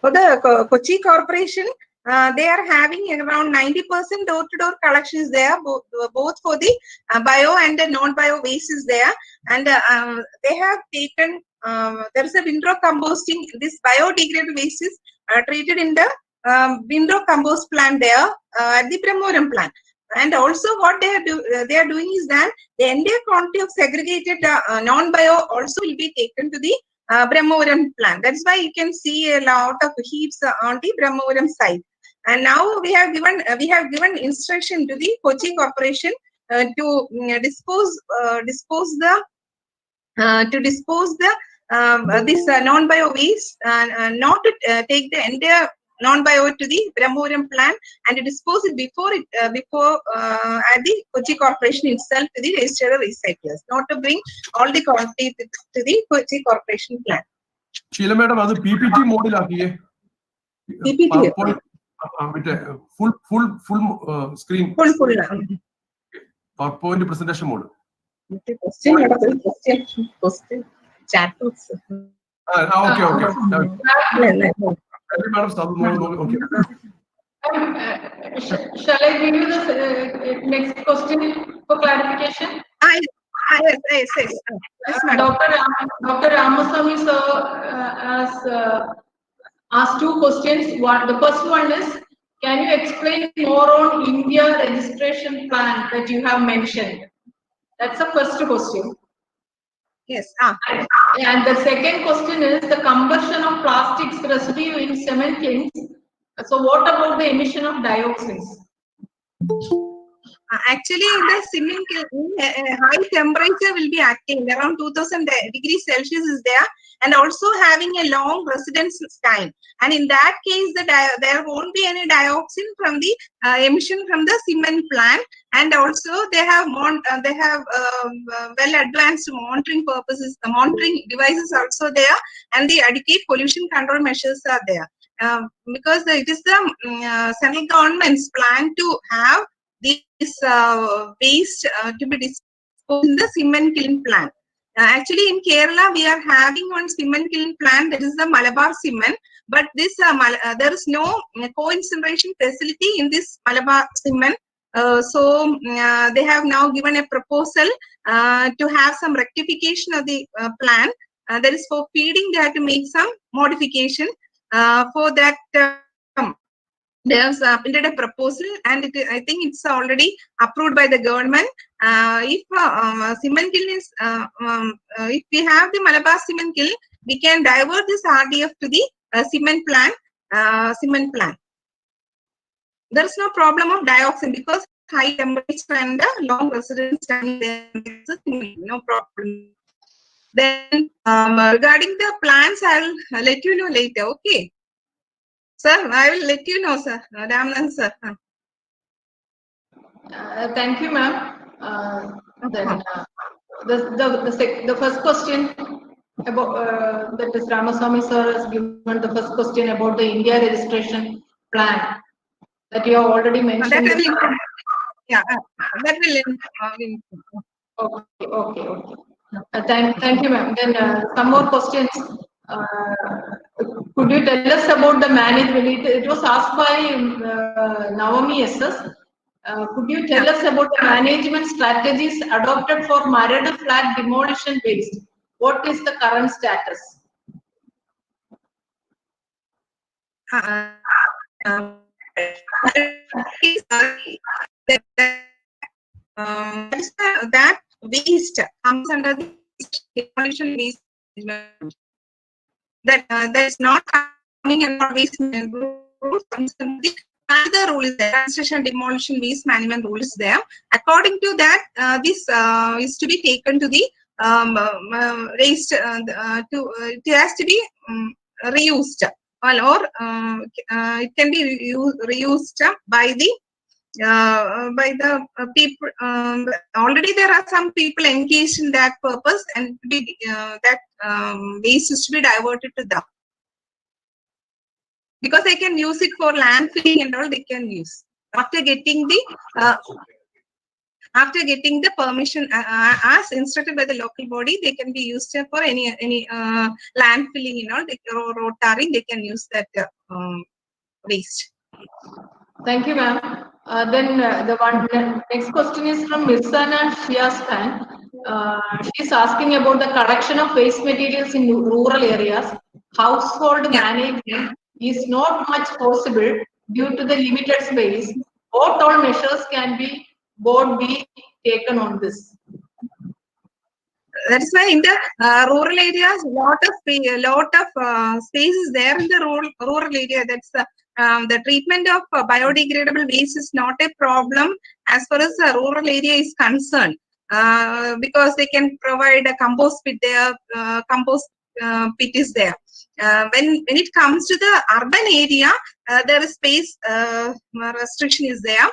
For the Kochi Corporation, they are having around 90% door-to-door collections there, both for the bio and the non-bio waste is there, and they have taken. There is a windrow composting. This biodegradable waste is treated in the windrow compost plant there at the Brahmapuram plant. And also, what they are doing is that the entire quantity of segregated non-bio also will be taken to the Brahmapuram plant. That's why you can see a lot of heaps on the Brahmapuram side. And now we have given instruction to the Kochi Corporation dispose the this non-bio waste, not to take the entire non-bio to the Brahmapuram plant and to dispose it before at the Kochi Corporation itself to the registered recyclers, not to bring all the quantity to the Kochi Corporation plant. Sheela madam, that's PPT model. PPT. Full screen. Full. PowerPoint presentation mode. Question. Chat box. Okay. Shall I give you the next question for clarification? Yes. Dr. Ramaswamy sir has asked two questions. The first one is, can you explain more on India registration plan that you have mentioned? That's the first question. Yes. And the second question is the conversion of plastics residue in cement kilns. So what about the emission of dioxins? Actually, in the cement kiln, high temperature will be acting around 2000 degrees Celsius is there, and also having a long residence time. And in that case, there won't be any dioxin from the emission from the cement plant. And also they have well advanced monitoring purposes. The monitoring devices also there, and the adequate pollution control measures are there. Because it is the central government's plan to have this waste to be disposed in the cement kiln plant. Actually, in Kerala, we are having one cement kiln plant, that is the Malabar cement. But this there is no co-incineration facility in this Malabar cement. So they have now given a proposal to have some rectification of the plan. That is for feeding. They have to make some modification for that. They have submitted a proposal, and I think it's already approved by the government. If cement kiln is, if we have the Malabar cement kiln, we can divert this RDF to the cement plant. There is no problem of dioxin because high temperature and the long residence time there, no problem. Then regarding the plants, I'll let you know later. Okay. Sir, I will let you know, sir. Ramnan, sir. Thank you, ma'am. Then the first question about that is Ramaswamy sir has given the first question about the India registration plan that you have already mentioned. That will. Okay. Thank you, ma'am. Then some more questions. Could you tell us about the management? It was asked by Naomi SS. Could you tell us about the management strategies adopted for Marad flat demolition waste? What is the current status? That waste comes under the demolition waste management. That is not coming under waste management rules. Another rule is there. Construction demolition waste management rule is there. According to that, this is to be taken to the waste. It has to be reused, or it can be reused by the people. Already there are some people engaged in that purpose, and that waste is to be diverted to them, because they can use it for landfilling and all. They can use after getting the permission as instructed by the local body. They can be used for any landfilling and all. Road tarring, they can use that waste. Thank you, ma'am. Then the next question is from Mirsana Shiastan. She's asking about the collection of waste materials in rural areas. Household management is not much possible due to the limited space. What all measures can be taken on this? that is why in the rural areas, lot of space is there in the rural area. That's the treatment of biodegradable waste is not a problem as far as the rural area is concerned, because they can provide a compost pit there. Compost pit is there. When it comes to the urban area, there is space restriction is there.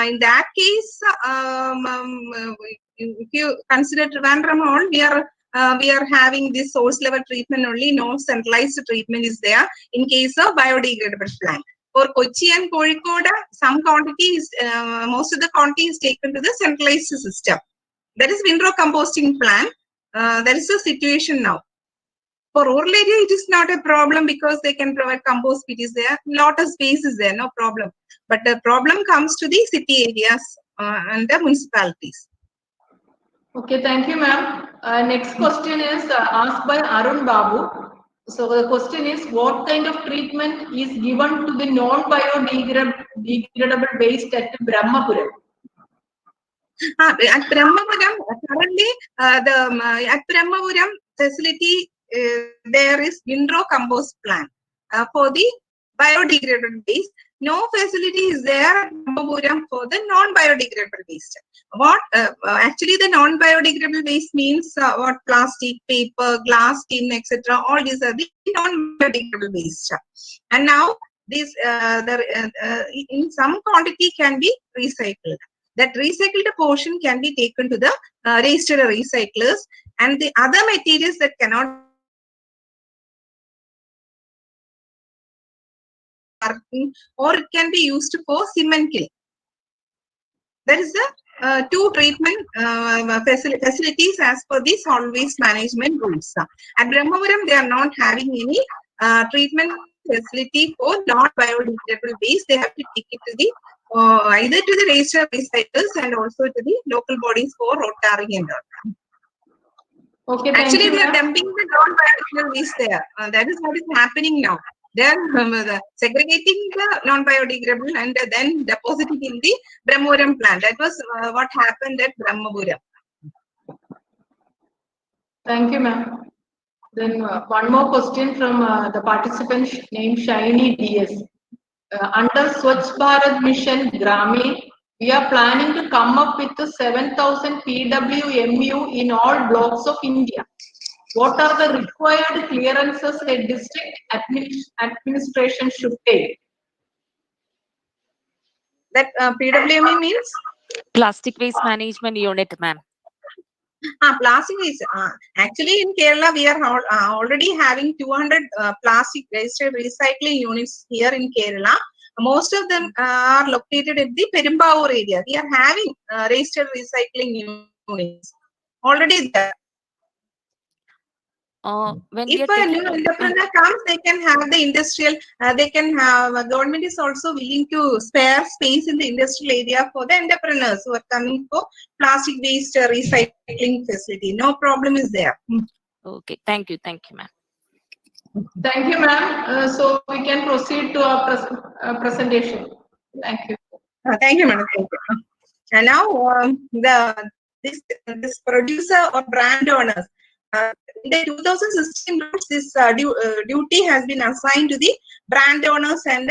In that case, if you consider Trivandrum all, we are having this source level treatment only. No centralized treatment is there in case of biodegradable plant. For Kochi and Kozhikode, some quantity is most of the quantity is taken to the centralized system. That is windrow composting plant. That is the situation now. For rural area, it is not a problem because they can provide compost pit is there. Lot of space is there, no problem. But the problem comes to the city areas and the municipalities. Okay, thank you, ma'am. Next question is asked by Arun Babu. So the question is, what kind of treatment is given to the non-biodegradable waste at Brahmapuram? At Brahmapuram, currently, at Brahmapuram facility, there is windrow compost plant for the biodegradable waste. No facility is there at Brahmapuram for the non-biodegradable waste. What actually the non-biodegradable waste means? What plastic, paper, glass, tin, etc. All these are the non-biodegradable waste. And now this in some quantity can be recycled. That recycled portion can be taken to the registered recyclers, and the other materials that cannot, or it can be used for cement kiln. There is the two treatment facilities as per the solid waste management rules. At Brahmapuram, they are not having any treatment facility for non-biodegradable waste. They have to take it to the either to the registered recyclers and also to the local bodies for rotary and all. Okay, actually, they are dumping the non-biodegradable waste there. That is what is happening now. They are segregating the non-biodegradable and then depositing in the Brahmapuram plant. That was what happened at Brahmapuram. Thank you, ma'am. Then one more question from the participant named Shiny DS. Under Swachh Bharat Mission Gramin, we are planning to come up with 7,000 PWMU in all blocks of India. What are the required clearances a district administration should take? That PWMU means? Plastic Waste Management Unit, ma'am. Plastic waste. Actually, in Kerala, we are already having 200 plastic registered recycling units here in Kerala. Most of them are located in the Perumbavoor area. We are having registered recycling units already there. If a new entrepreneur comes, they can have the industrial, government is also willing to spare space in the industrial area for the entrepreneurs who are coming for plastic waste recycling facility. No problem is there. Okay, thank you, ma'am. Thank you, ma'am. So we can proceed to our presentation. Thank you. Thank you, madam. Thank you. And now this producer or brand owners. In the 2016 rules, this duty has been assigned to the brand owners and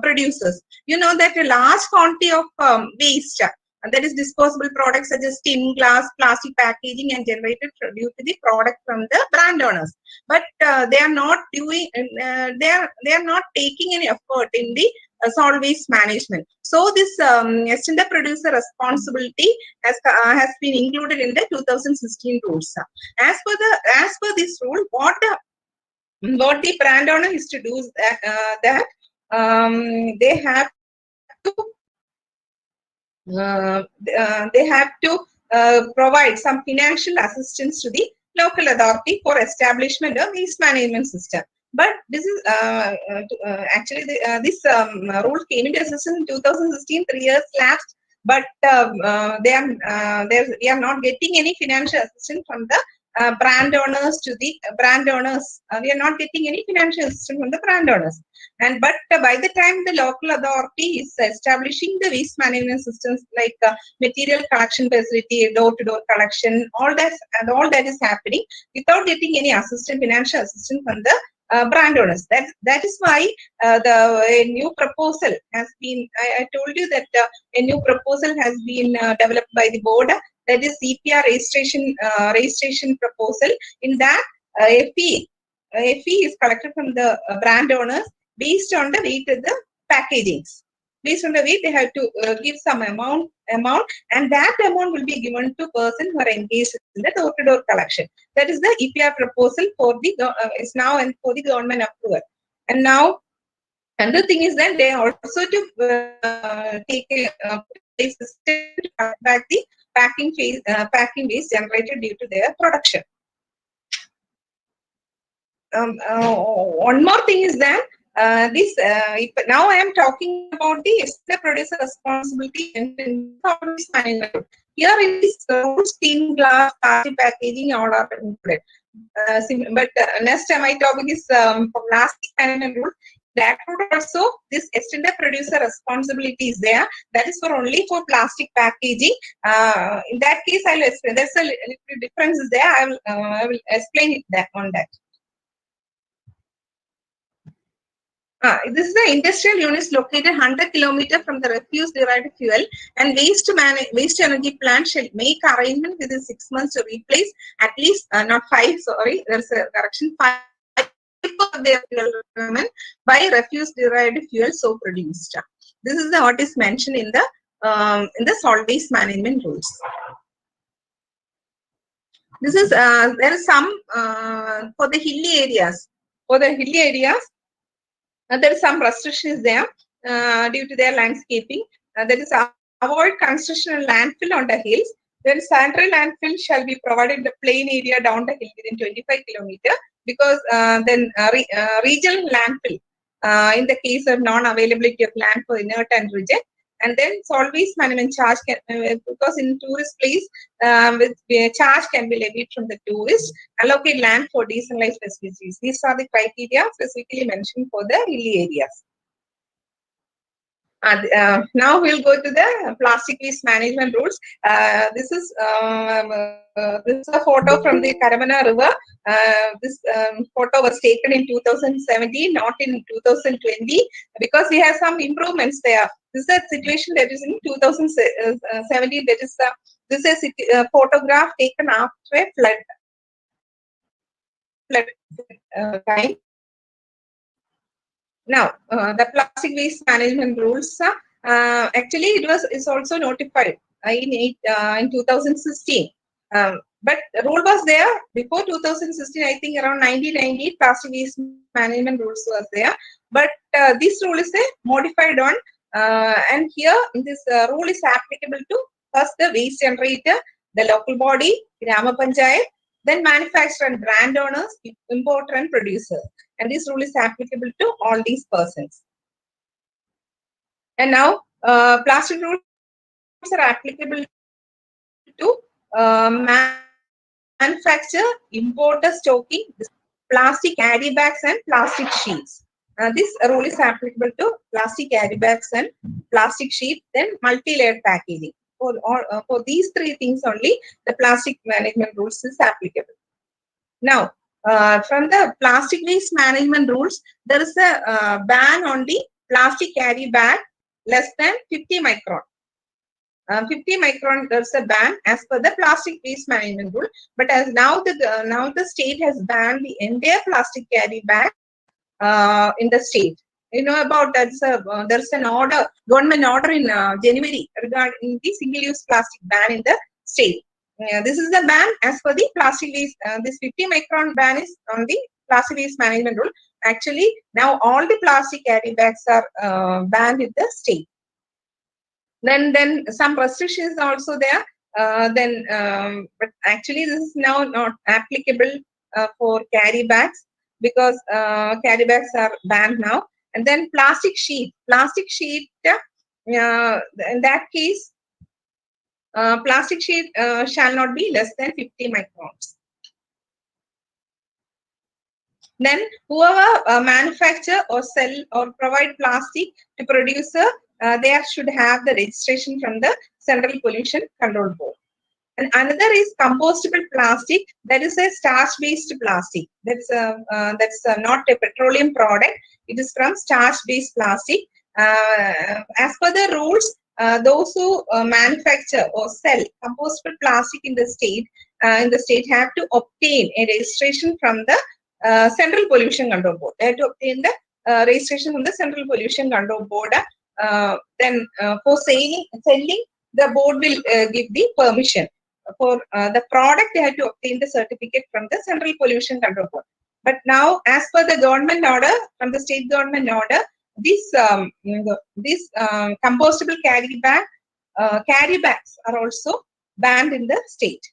producers. You know that a large quantity of waste, that is disposable products such as tin, glass, plastic packaging, and generated due to the product from the brand owners. But they are not doing, they are not taking any effort in the solid waste management. So this extended producer responsibility has been included in the 2016 rules. As per this rule, what the brand owner is to do is that they have to provide some financial assistance to the local authority for establishment of waste management system. But this is actually this rule came into existence in 2016. 3 years lapsed, but we are not getting any financial assistance from the brand owners to the brand owners. We are not getting any financial assistance from the brand owners. But by the time the local authority is establishing the waste management systems like material collection facility, door-to-door collection, all that is happening without getting any financial assistance from the brand owners. That is why a new proposal has been. I told you that a new proposal has been developed by the board. That is EPR registration proposal. In that, a fee is collected from the brand owners based on the weight of the packagings. Based on the weight, they have to give some amount, and that amount will be given to person who are engaged in the door-to-door collection. That is the EPR proposal for the is now and for the government approval. And now, another thing is that they also to take a system to cut back the packing waste generated due to their production. One more thing is that now I am talking about the producer responsibility and management. Here in this steam glass, plastic packaging, all are included. But next my topic is plastic management rule. That would also this extended producer responsibility is there. That is for only for plastic packaging. In that case, I'll explain. There's a little difference is there. I will explain it on that. This is the industrial units located 100 km from the refuse-derived fuel, and waste energy plant shall make arrangement within 6 months to replace at least not 5. Sorry, there's a correction. 5 of their fuel requirement by refuse-derived fuel so produced. This is what is mentioned in the solid waste management rules. This is there is some for the hilly areas. For the hilly areas. There is some restrictions there due to their landscaping. That is avoid construction and landfill on the hills. Then sanitary landfill shall be provided in the plain area down the hill within 25 km because then regional landfill in the case of non-availability of land for inert and reject. And then solid waste management charge can, because in tourist place, charge can be levied from the tourist, allocate land for decentralized facilities. These are the criteria specifically mentioned for the hilly areas. Now we'll go to the plastic waste management rules. This is a photo from the Karamana River. This photo was taken in 2017, not in 2020, because we have some improvements there. This is a situation that is in 2017. That is this is a photograph taken after a flood time. Now, the plastic waste management rules, actually it's also notified in 2016. But the rule was there before 2016, I think around 1990, plastic waste management rules was there. But this rule is modified one. And here this rule is applicable to first the waste generator, the local body, Grama Panchayat, then manufacturer and brand owners, importer and producer. And this rule is applicable to all these persons. And now, plastic rules are applicable to manufacture, importer, stocking, plastic carry bags and plastic sheets. This rule is applicable to plastic carry bags and plastic sheet, then multi-layered packaging. For these three things only, the plastic management rules is applicable. Now, from the plastic waste management rules, there is a ban on the plastic carry bag less than 50 micron. 50 micron, there's a ban as per the plastic waste management rule. But as now the state has banned the entire plastic carry bag in the state. You know about that. There's an order, government order in January regarding the single-use plastic ban in the state. This is the ban as per the plastic waste. This 50 micron ban is on the plastic waste management rule. Actually, now all the plastic carry bags are banned in the state. Then some restrictions are also there. But actually this is now not applicable for carry bags because carry bags are banned now. And then plastic sheet. In that case, plastic sheet shall not be less than 50 microns. Then whoever manufacture or sell or provide plastic to producer, they should have the registration from the Central Pollution Control Board. And another is compostable plastic. That is a starch-based plastic. That's not a petroleum product. It is from starch-based plastic. As per the rules, those who manufacture or sell compostable plastic in the state have to obtain a registration from the Central Pollution Control Board. They have to obtain the registration from the Central Pollution Control Board. Then for selling, the board will give the permission. For the product, they have to obtain the certificate from the Central Pollution Control Board. But now, as per the government order, from the state government order, this compostable carry bags are also banned in the state.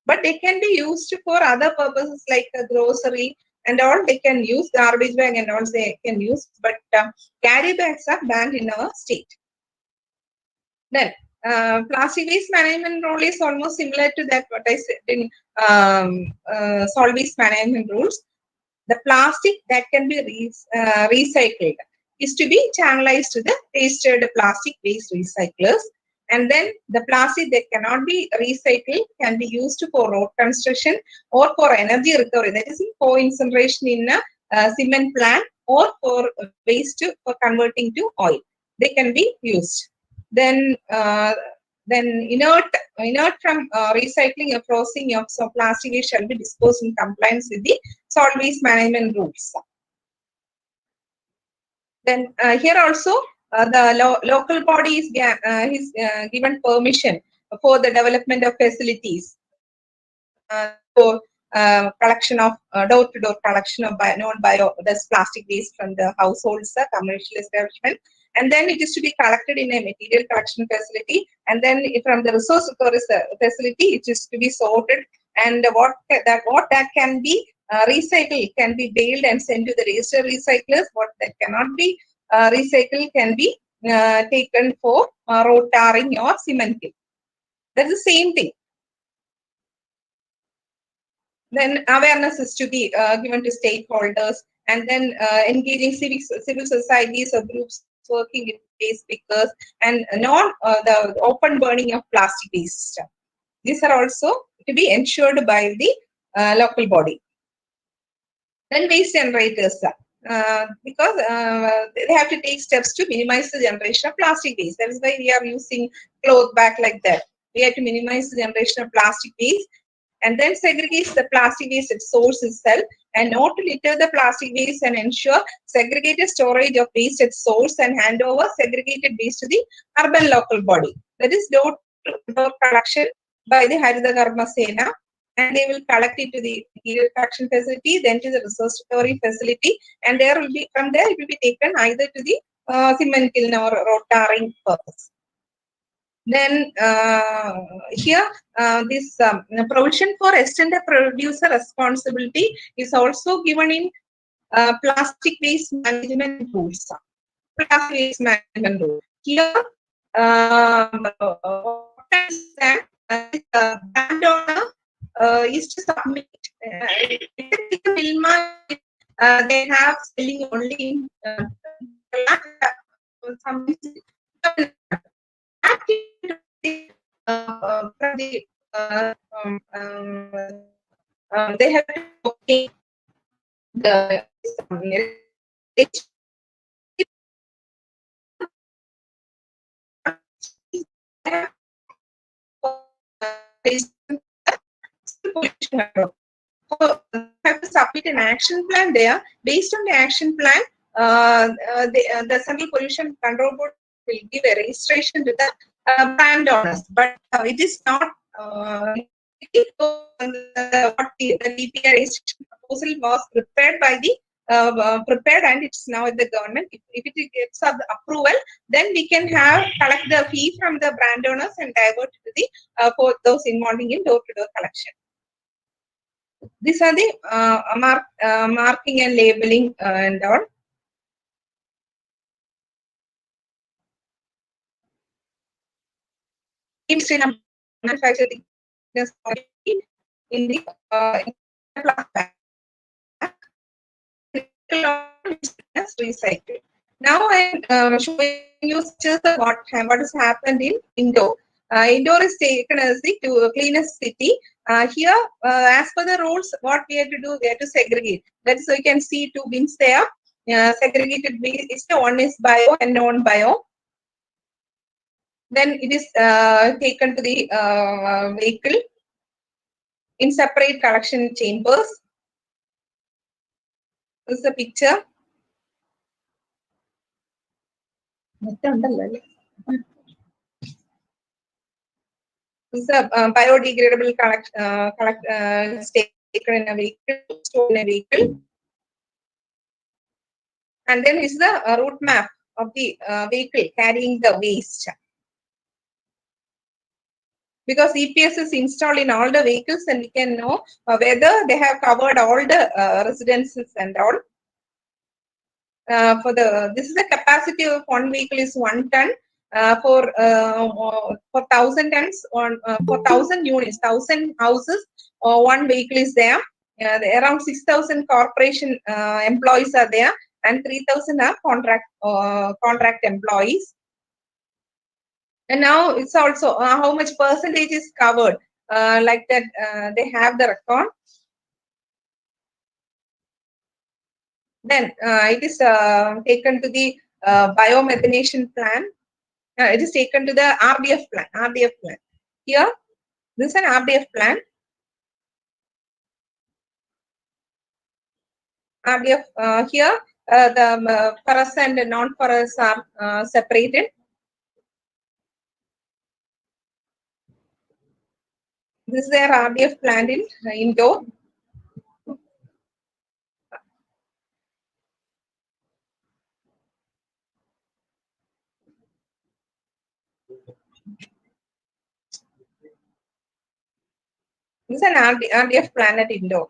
But they can be used for other purposes like grocery and all. They can use garbage bag and all they can use, but carry bags are banned in our state. Then plastic waste management rule is almost similar to that what I said in solid waste management rules. The plastic that can be recycled is to be channelized to the registered plastic waste recyclers. And then the plastic that cannot be recycled can be used for road construction or for energy recovery. That is for incineration in a cement plant or for waste for converting to oil. They can be used. Then inert from recycling or processing of plastic waste shall be disposed in compliance with the solid waste management rules. Then here also the local body is given permission for the development of facilities for collection of door-to-door collection of non-biodegradable plastic waste from the households, commercial establishment, and then it is to be collected in a material collection facility, and then from the resource recovery facility, it is to be sorted, and what that can be recycled can be baled and sent to the registered recyclers. What that cannot be recycled can be taken for road tarring or cementing. That's the same thing. Then awareness is to be given to stakeholders, and then engaging civil societies or groups working with waste pickers, and the open burning of plastic waste. These are also to be ensured by the local body. Then waste generators, because they have to take steps to minimize the generation of plastic waste. That is why we are using cloth bag like that. We have to minimize the generation of plastic waste, and then segregates the plastic waste at source itself, and not to litter the plastic waste, and ensure segregated storage of waste at source, and hand over segregated waste to the urban local body. That is door-to-door collection by the Harita Karma Sena, and they will collect it to the material collection facility, then to the resource recovery facility, and there will be from there it will be taken either to the cement kiln or road tarring purpose. Then here this provision for extended producer responsibility is also given in plastic waste management rules. Plastic waste management rule. Here, brand owner is to submit. They have selling only in some. They have to obtain the have to submit an action plan there. Based on the action plan, the Central Pollution Control Board will give a registration to the brand owners, but it is not what the DPR registration proposal was prepared by the prepared, and it's now at the government. If it gets approval, then we can collect the fee from the brand owners and divert to the for those involving in door-to-door collection. These are the marking and labeling and all. Manufactured in the plastic bag. vehicle which is recycled. Now I am showing you just what has happened in Indore. Indore is taken as the cleanest city. Here, as per the rules, what we have to do, we have to segregate. That is, so you can see two bins there. Segregated waste, one is bio and non-bio. Then it is taken to the vehicle in separate collection chambers. This is a picture. This is a biodegradable taken in a vehicle, stored in a vehicle. And then is the route map of the vehicle carrying the waste. Because EPS is installed in all the vehicles, and we can know whether they have covered all the residences and all. This is the capacity of one vehicle is 1 ton. For 1,000 tons on for 1,000 units, 1,000 houses, one vehicle is there. Around 6,000 corporation employees are there, and 3,000 are contract employees. And now it's also how much percentage is covered, like that. They have the record. Then it is taken to the biomethanation plan. It is taken to the RDF plan. Here, this is an RDF plan. RDF here, the ferrous and non-ferrous are separated. This is their RDF plant in Indore. This is an RDF plant at Indore.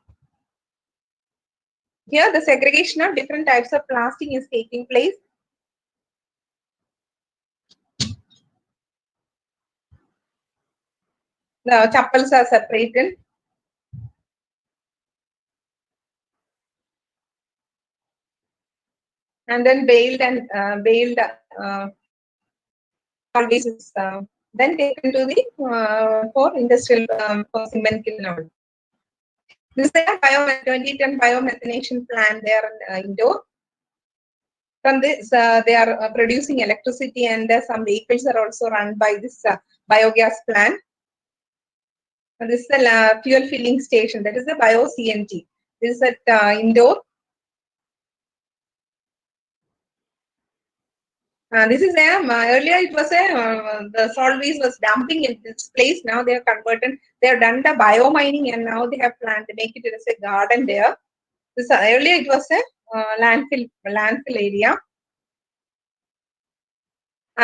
Here, the segregation of different types of plastic is taking place. The chappals are separated. And then baled always is then taken to the for industrial for cement kiln. This is a 20-ton biomethanation plant there in Indore. From this, they are producing electricity, and some vehicles are also run by this biogas plant. And this is the fuel filling station. That is the bio CNG. This is at Indore. This is earlier it was the solid waste was dumping in this place. Now they have converted. They have done the bio mining, and now they have planned to make it as a garden there. This earlier it was a landfill area.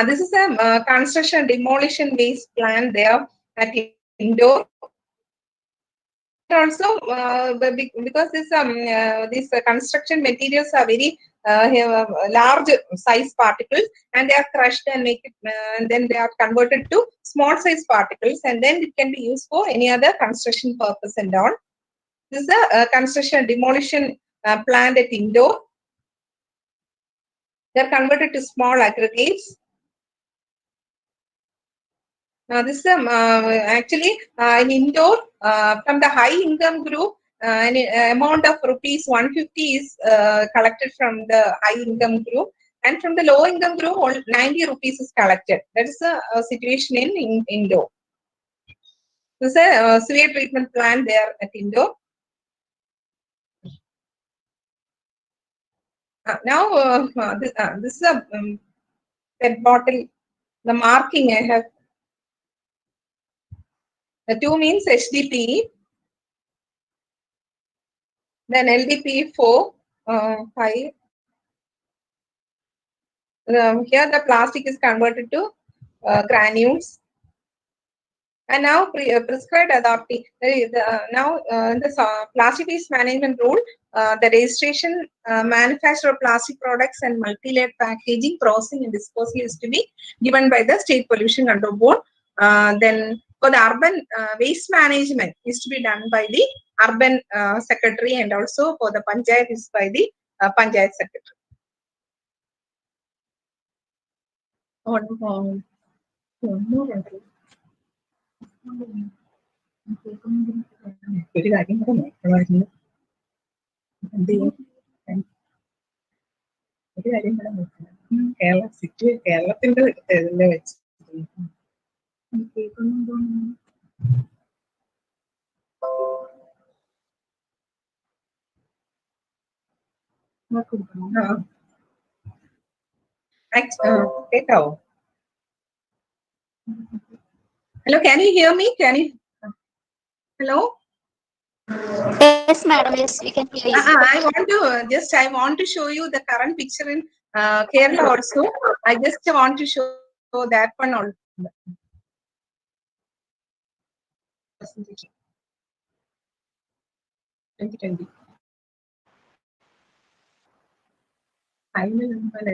This is a construction demolition waste plant there at Indore. Also, because these construction materials are very large size particles, and they are crushed and make it, and then they are converted to small size particles, and then it can be used for any other construction purpose and all. This is a construction demolition plant at Indore. They are converted to small aggregates. This is actually in Indore, from the high income group, an amount of rupees 150 is collected from the high income group, and from the low income group, 90 rupees is collected. That is the situation in Indore. This is a sewage treatment plant there at Indore. Now, this is a PET bottle. The marking I have. The 2 means HDPE. Then LDPE 4, 5. Here the plastic is converted to granules. And now prescribed adopting. Now the plastic waste management rule, the registration, manufacture of plastic products and multi-layered packaging, processing and disposal is to be given by the State Pollution Control Board. Then for the urban waste management is to be done by the urban secretary, and also for the panchayat is by the Panchayat Secretary. One more entry. ഒരു കാര്യം കൂടെ നോക്കണമായിരുന്നു. ഒരു കാര്യം കൂടെ നോക്കണം. കേരളത്തിന്റെ ഇതിനെ വെച്ച് കേക്കാവോ? Hello, can you hear me? Hello? Yes, madam. Yes, we can hear you. I want to show you the current picture in Kerala also. I just want to show that one also. 2020.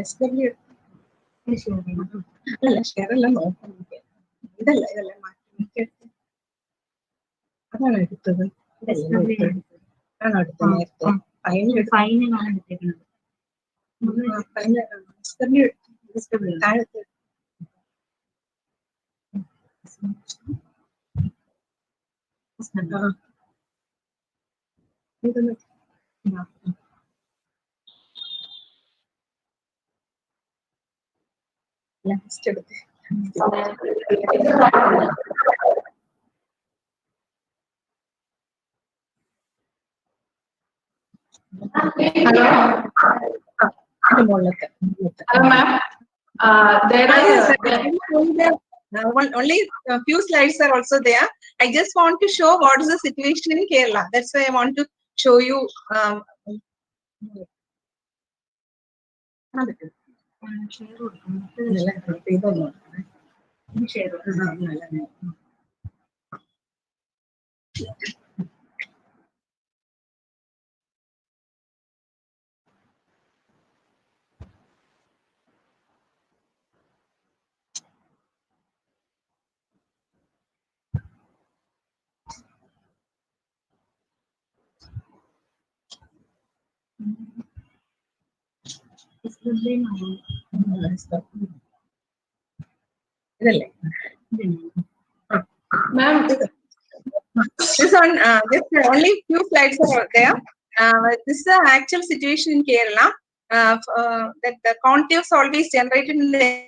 SW. അല്ല share എല്ലാം നോക്കാം. ഇതല്ല മാറ്റി അതാണ് എടുത്തത്. ആണോ എടുത്തത് നേരത്തെ? ഫൈനലാണ് എടുത്തേക്കുന്നത്. താഴത്തെ ഇതൊന്ന് ലാസ്റ്റ് എടുത്ത് Hello, ma'am. There are only a few slides are also there. I just want to show what is the situation in Kerala. That's why I want to show you. ma'am. This one, just only few slides are there. This is the actual situation in Kerala. That the quantity of solid waste generated in the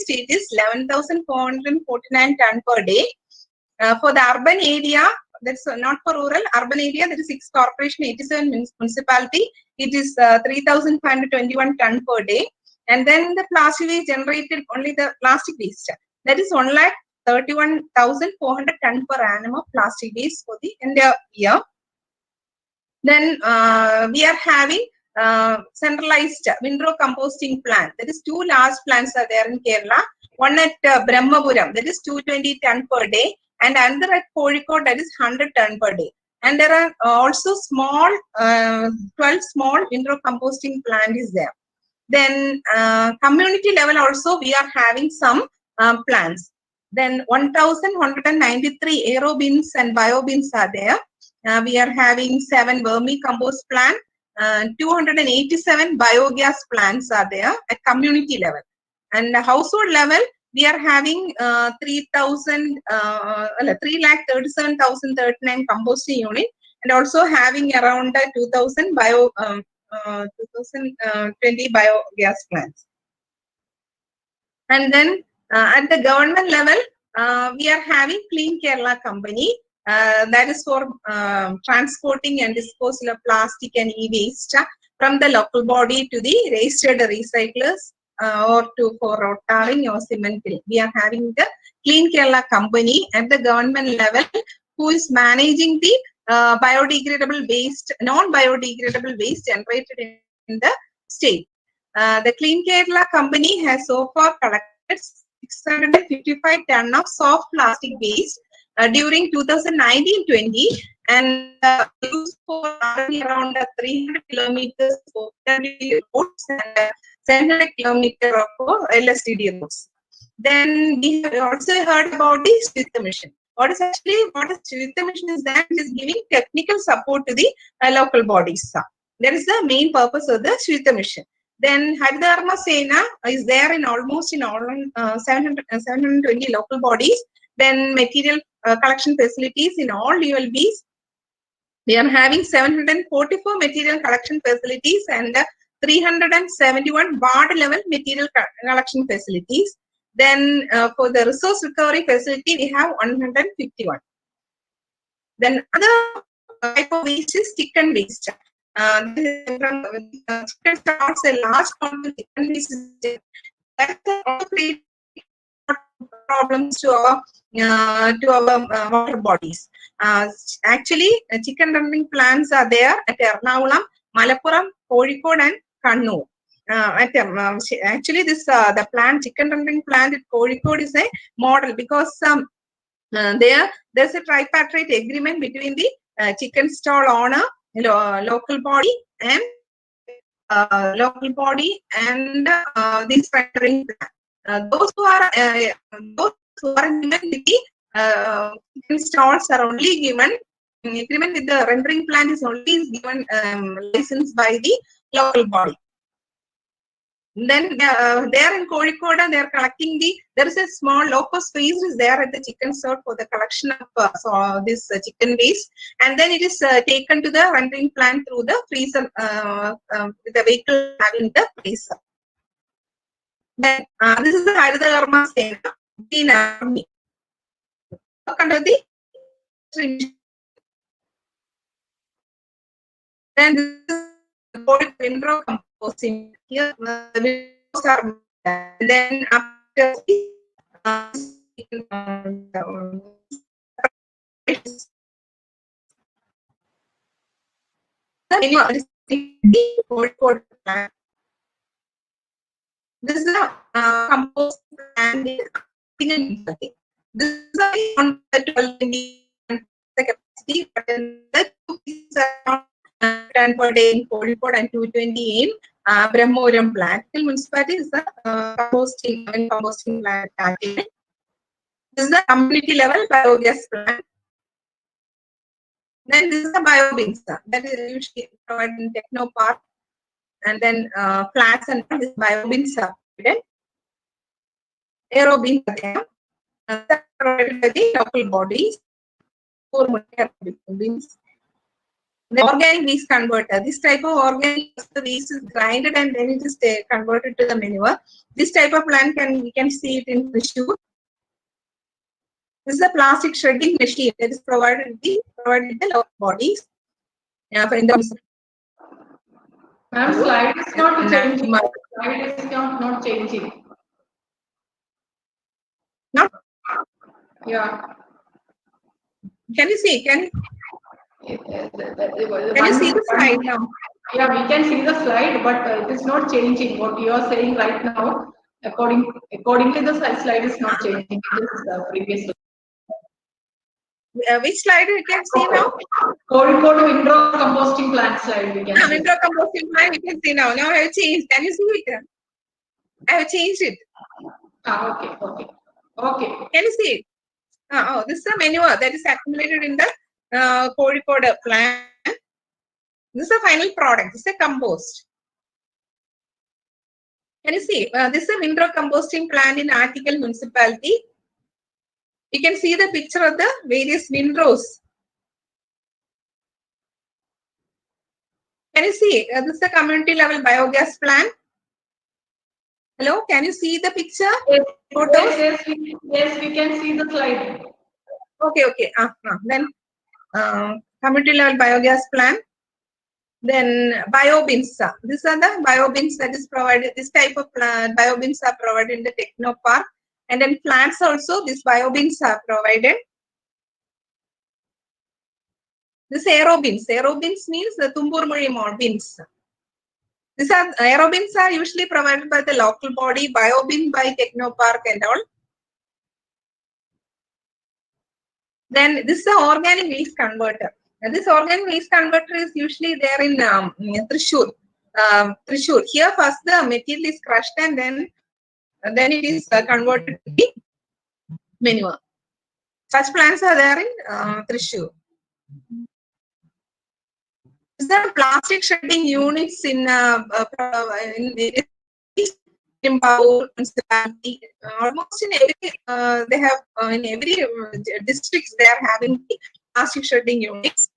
state is 11,449 ton per day. For the urban area, that's not for rural, urban area, there is 6 corporation, 87 municipality. It is 3,521 ton per day. And then the plastic waste generated, only the plastic waste, that is 1,31,400 ton per annum of plastic waste for the entire year. Then we are having centralized windrow composting plant. That is 2 large plants are there in Kerala. One at Brahmapuram, that is 220 ton per day, and another at Kozhikode, that is 100 ton per day. And there are also small 12 small windrow composting plant is there. Then community level also we are having some plants. Then 1,193 aerobins and biobins are there. We are having 7 vermicompost plant, 287 biogas plants are there at community level. And household level, we are having 3,37,039 composting unit, and also having around 2,000 2020 biogas plants. And then at the government level, we are having Clean Kerala company. That is for transporting and disposal of plastic and e-waste from the local body to the registered recyclers or for road tarring or cement kiln. We are having the Clean Kerala company at the government level who is managing the biodegradable waste, non-biodegradable waste generated in the state. The Clean Kerala company has so far collected 655 ton of soft plastic waste during 2019-20 and used for around 300 kilometers for roads and 700 kilometers for LSTD roads. Then we have also heard about the Shweta mission. What is Shweta mission is that it is giving technical support to the local bodies. That is the main purpose of the Shweta mission. Then Haridharma Sena is there in almost in all 720 local bodies. Then material collection facilities in all ULBs. We are having 744 material collection facilities and 371 ward level material collection facilities. Then for the resource recovery facility, we have 151. Then other type of waste is chicken waste. Chicken starts a large quantity of chicken waste. That's the problems to our water bodies. Actually, chicken dumping plants are there at Ernakulam, Malappuram, Kozhikode, and Kannur. Actually, this the plant chicken dumping plant at Kozhikode is a model because there's a tripartite agreement between the chicken stall owner, local body, and this rendering plant. Those who are given with the chicken stalls are only given agreement with the rendering plant is only given license by the local body. Then they are in Kozhikode, they are collecting there is a small local space is there at the chicken store for the collection of this chicken waste, and then it is taken to the rendering plant through the freezer, with the vehicle having the freezer. Then this is the Haridharma Sena, Green Army. Under the then this is called window composting. Here the windows are, and then after this is a compost plant. This is on the 12 capacity, but then the two pieces are 10 per day in Kozhikode and 220 in Brahmoram plant. Municipality is the composting plant. This is the community level biogas plant. Then this is the biobins that is usually provided in Techno Park, and then flats and this biobins are provided. Aerobins are provided by the local bodies. Bins. The organic waste converter. This type of organic waste is grinded and then it is converted to the manure. This type of plant we can see it in Thrissur. This is a plastic shredding machine that is provided the local bodies. Ma'am, slide is not changing. Slide is not changing. No. Yeah. Can you see? Can you see the slide now? Yeah, we can see the slide, but it is not changing. What you are saying right now, accordingly, the slide is not changing. It is previous. Which slide you can see now? Kozhikode window composting plant slide. We can see. Window composting plant you can see now. Now I have changed. Can you see it? I have changed it. Okay. Can you see it? Oh, this is a manure that is accumulated in the Kozhikode plant. This is a final product. This is a compost. Can you see? This is a window composting plant in Article municipality. You can see the picture of the various windrows. Can you see? This is a community level biogas plant. Hello, can you see the picture? Yes, we can see the slide. Okay. Then community level biogas plant. Then biobins. These are the biobins that is provided. This type of biobins are provided in the Techno Park. And then plants also, these biobins are provided. This aerobins. Aerobins means the Tumburmuri bins. These are aerobins are usually provided by the local body, biobin by Techno Park and all. Then this is the organic waste converter. And this organic waste converter is usually there in Thrissur. Here first the material is crushed and then it is converted to the manure. Such plants are there in Thrissur. The plastic shredding units in Zimbabwe municipality, almost in every they have in every districts they are having the plastic shredding units.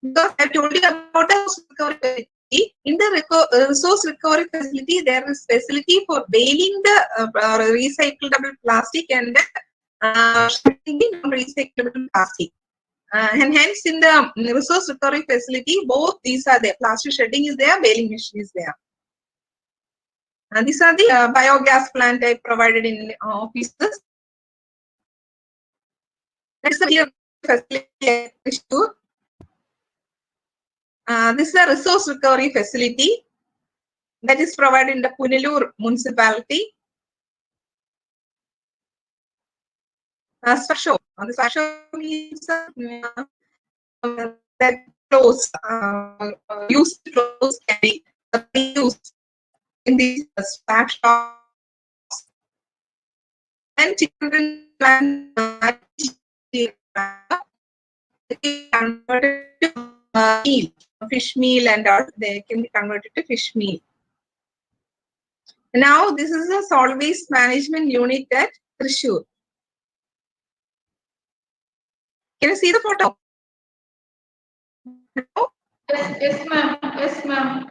Because I told you about the resource recovery facility. In the resource recovery facility, there is facility for baling the recyclable plastic and shredding the non-recyclable plastic. And hence, in the resource recovery facility, both these are there. Plastic shredding is there, baling machine is there. And these are the biogas plant I provided in offices. That's the facility. This is a resource recovery facility that is provided in the Punalur municipality. Swasho. The Swasho means that clothes, used clothes can be used in these swag shops. And children plant converted to meal, fish meal, and all. They can be converted to fish meal. Now, this is a solid waste management unit at Thrissur. Can you see the photo? Yes, ma'am. Yes, ma'am.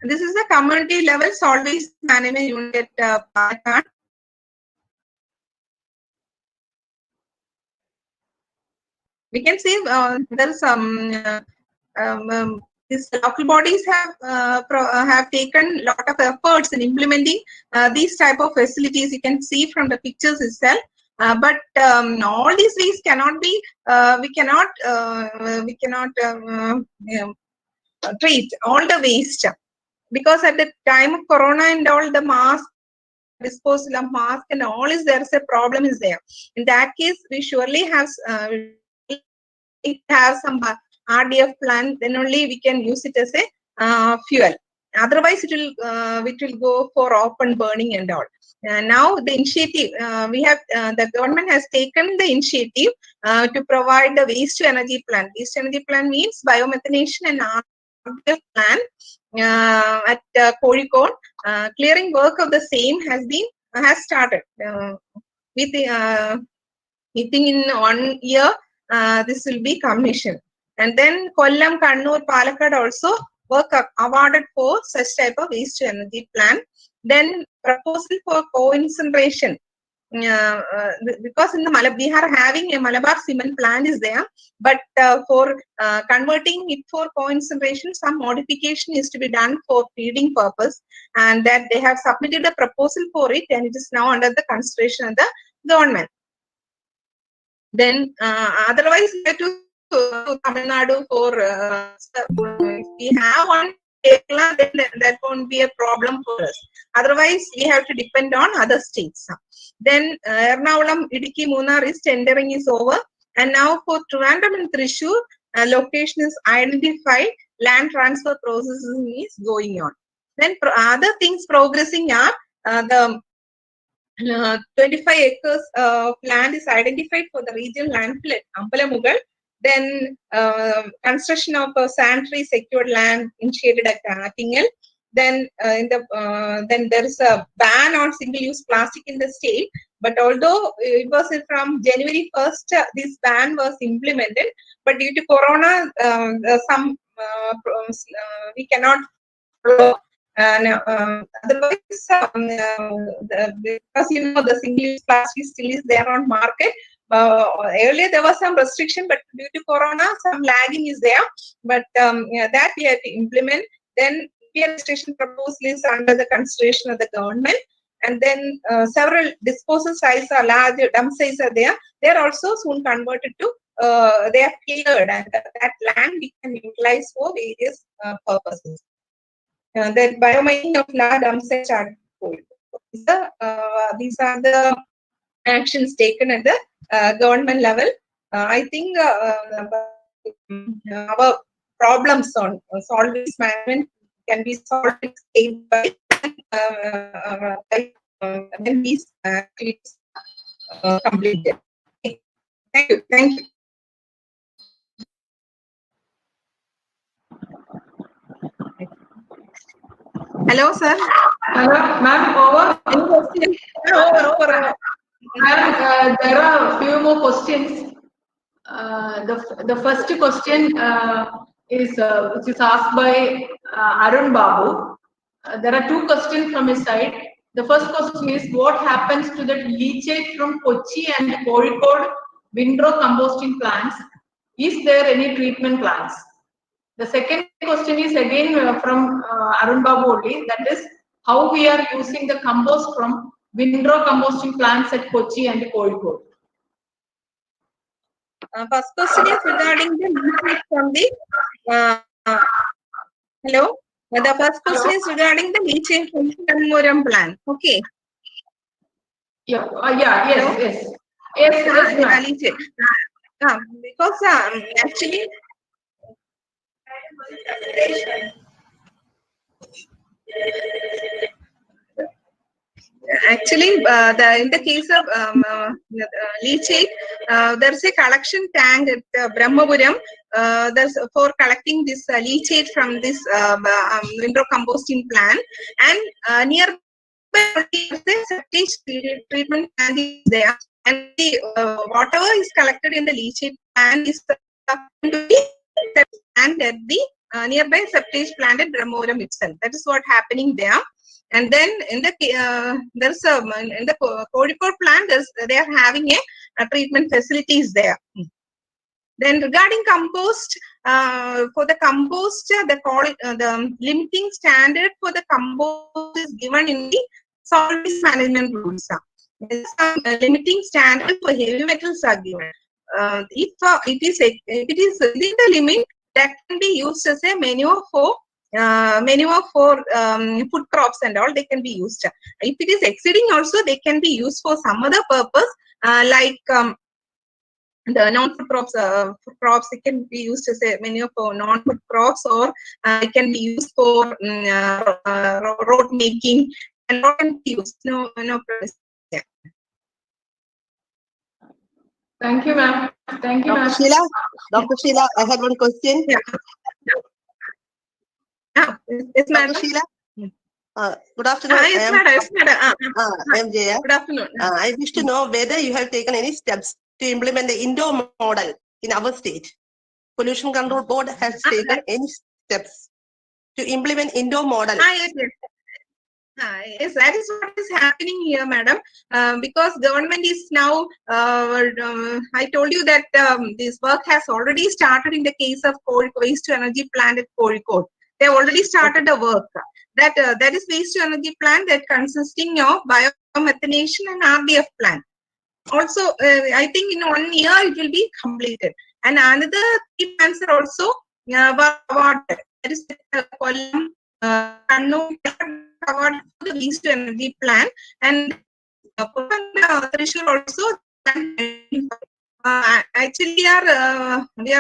This is the community level solid waste management unit at Palakkad. We can see there is some these local bodies have taken a lot of efforts in implementing these type of facilities. You can see from the pictures itself. But all these waste cannot be. We cannot treat all the waste, because at the time of Corona and all, the mask, disposal of mask and all is there's a problem is there. In that case, we surely have some RDF plant, then only we can use it as a fuel. Otherwise, it will go for open burning and all. Now the initiative we have, the government has taken the initiative to provide the waste to energy plant. Waste to energy plant means biomethanation and RDF plant at Kozhikode. Clearing work of the same has started. We think in 1 year this will be commissioned. And then Kollam, Kannur, Palakkad also work awarded for such type of waste to energy plant. Then proposal for co-incineration. Because in the we are having a Malabar cement plant is there, but for converting it for co-incineration, some modification is to be done for feeding purpose, and that they have submitted a proposal for it, and it is now under the consideration of the government. Then otherwise we have to Tamil Nadu for if we have one Kerala, then that won't be a problem for us. Otherwise, we have to depend on other states. Then Ernakulam, Idukki, Munnar is tendering is over, and now for Trivandrum and Thrissur, location is identified. Land transfer process is going on. Then other things progressing are the 25 acres of land is identified for the regional landfill at Ampalamugal. Then construction of a sanitary secured land initiated at Attingal. Then then there is a ban on single-use plastic in the state. But although it was from January 1st, this ban was implemented. But due to Corona, we cannot follow. Otherwise, because the single-use plastic still is there on market. Earlier there was some restriction, but due to Corona, some lagging is there. But that we have to implement. Then restriction proposal is under the consideration of the government. And then several disposal sites are large, dump sites are there. They are also soon converted to. They are cleared, and that land we can utilize for various purposes. The biomining of large dump sites are told. These are the actions taken at the government level. I think our problems on solid waste management can be solved by when these completed. Thank you. Thank you. Hello, sir. Hello, ma'am, over. Any question? Over. Ma'am, there are a few more questions. The first question which is asked by Arun Babu. There are two questions from his side. The first question is, what happens to the leachate from Kochi and Kozhikode windrow composting plants? Is there any treatment plans? The second question is again from Arun Babu only, that is how we are using the compost from windrow composting plants at Kochi and Kozhikode. First question is regarding the leachate from the hello. The first question is regarding the leachate from the Thiruvananthapuram plant. Okay. Yeah, yes, ma'am. Leachate. Because actually. Actually, in the case of leachate, there's a collection tank at Brahmapuram. There's for collecting this leachate from this windrow composting plant, and nearby the septic treatment plant is there, and whatever is collected in the leachate plant is and at the nearby septic plant at Brahmapuram itself. That is what happening there. And then in the there's in the Kozhikode plant, they are having a treatment facilities there. Then regarding compost, for the compost, the limiting standard for the compost is given in the solid waste management rules. Some limiting standard for heavy metals are given. If it is within the limit, that can be used as a manure for food crops and all, they can be used. If it is exceeding also, they can be used for some other purpose, like the non-food crops. It can be used as a manure for non-food crops, or it can be used for road making, and all can be used. No purpose. Yeah. Thank you, ma'am. Thank you, ma'am. Dr. Sheela, I had one question. Yeah. Yes, madam. Dr. Sheela, good afternoon. Yes, madam. I am Jaya. Good afternoon. I wish to know whether you have taken any steps to implement the indoor model in our state. Pollution Control Board has taken any steps to implement indoor model. Yes, that is what is happening here, madam. Because government is now, I told you that this work has already started in the case of waste to energy plant at Kozhikode. They have already started the work. That is waste to energy plant that consisting of biomethanation and RDF plant. Also, I think in 1 year it will be completed. And another 3 plants are also awarded. That is Kollam, award for the waste to energy plant, and Thrissur also. Actually, we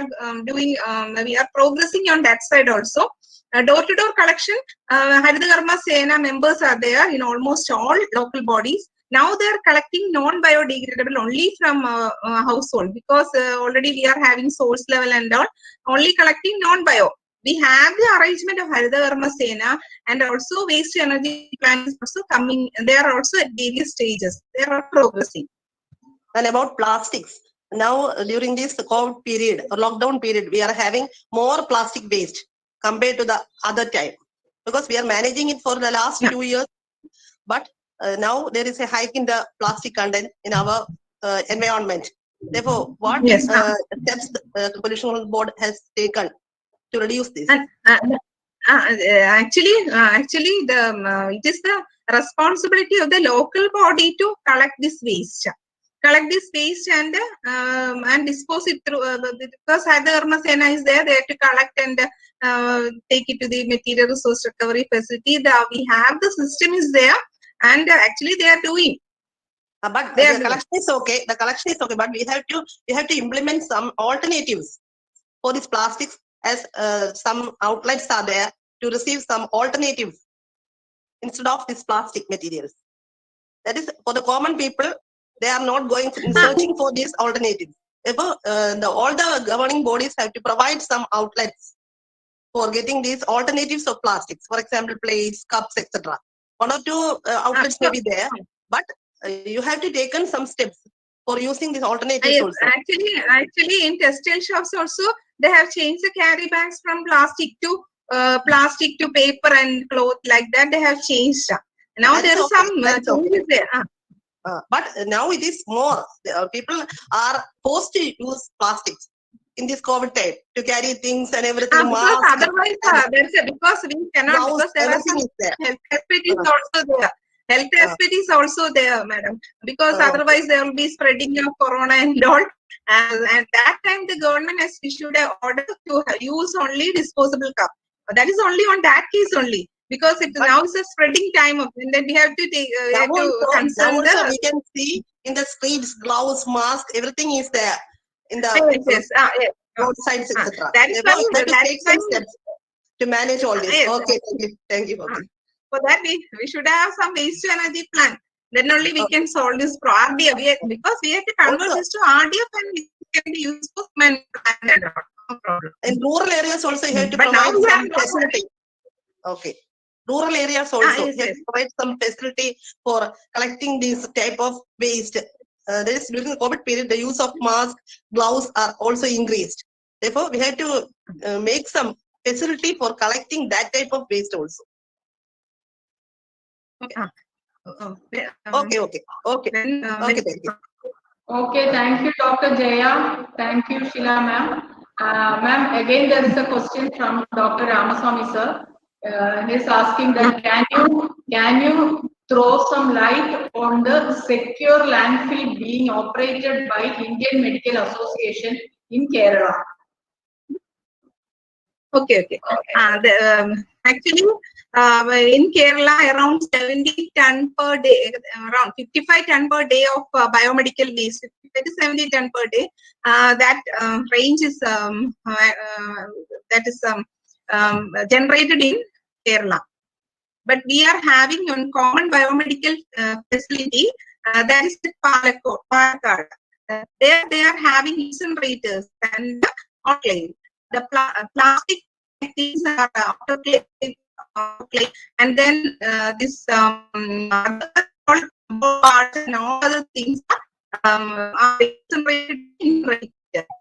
are progressing on that side also. Door-to-door collection, Haritha Karma Sena members are there in almost all local bodies. Now they are collecting non-biodegradable only from household, because already we are having source level and all, only collecting non-bio. We have the arrangement of Haritha Karma Sena, and also waste to energy plants also coming. They are also at various stages. They are progressing. And about plastics, now during this COVID period or lockdown period, we are having more plastic waste compared to the other time, because we are managing it for the last 2 years. But now there is a hike in the plastic content in our environment. Therefore, what steps the Pollution Control Board has taken to reduce this? Actually, it is the responsibility of the local body to collect this waste. Collect this waste and dispose it through, because Haritha Karma Sena is there. They have to collect and take it to the material resource recovery facility. We have the system is there, and actually they are doing. But the collection is okay. The collection is okay, but we have to implement some alternatives for these plastics, as some outlets are there to receive some alternatives instead of these plastic materials. That is for the common people. They are not going searching for these alternatives. Therefore, all the governing bodies have to provide some outlets for getting these alternatives of plastics, for example, plates, cups, etc. One or two outlets may be there, but you have to take some steps for using these alternatives Yes, also. actually, in textile shops also, they have changed the carry bags from plastic to paper and cloth like that. They have changed. Now That is there is okay, some that's okay. changes there. But now it is more. People are forced to use plastics in this COVID time to carry things and everything. Because masks, otherwise, because we cannot, gloves, because there are everything some is there. health aspect is also there. Health aspect is also there, madam. Because otherwise there will be spreading of corona and all. And that time the government has issued an order to use only disposable cup. That is only on that case only. Because now it's a spreading time of, and then we have to take, Now concern also we can see in the streets, gloves, mask, everything is there in the yes. roadsides, etc. That is why We have to take some steps to manage all this. Yes. Okay, thank you. Okay. For that, we should have some waste to energy plan. Then only we can solve this RDF. Because we have to convert this to RDF and we can be used for plan. No problem. In rural areas also you have to But now provide we some have facility. Okay. Rural areas also yes, you have to provide some facility for collecting this type of waste. There is during the COVID period, the use of masks, gloves are also increased. Therefore, we have to make some facility for collecting that type of waste also. Okay. Okay. Then, Okay, thank you. Okay, thank you, Dr. Jaya. Thank you, Sheela ma'am. Ma'am, again there is a question from Dr. Ramaswamy sir. He's asking that can you throw some light on the secure landfill being operated by Indian Medical Association in Kerala? Okay. Actually, in Kerala, around 70 ton per day, around 55 ton per day of biomedical waste, 50 to 70 ton per day. That range is generated in Kerala. But we are having one common biomedical facility that is at Palakkad. There they are having incinerators and autoclave. The plastic things are autoclave, and then this other parts and all other things are incinerated.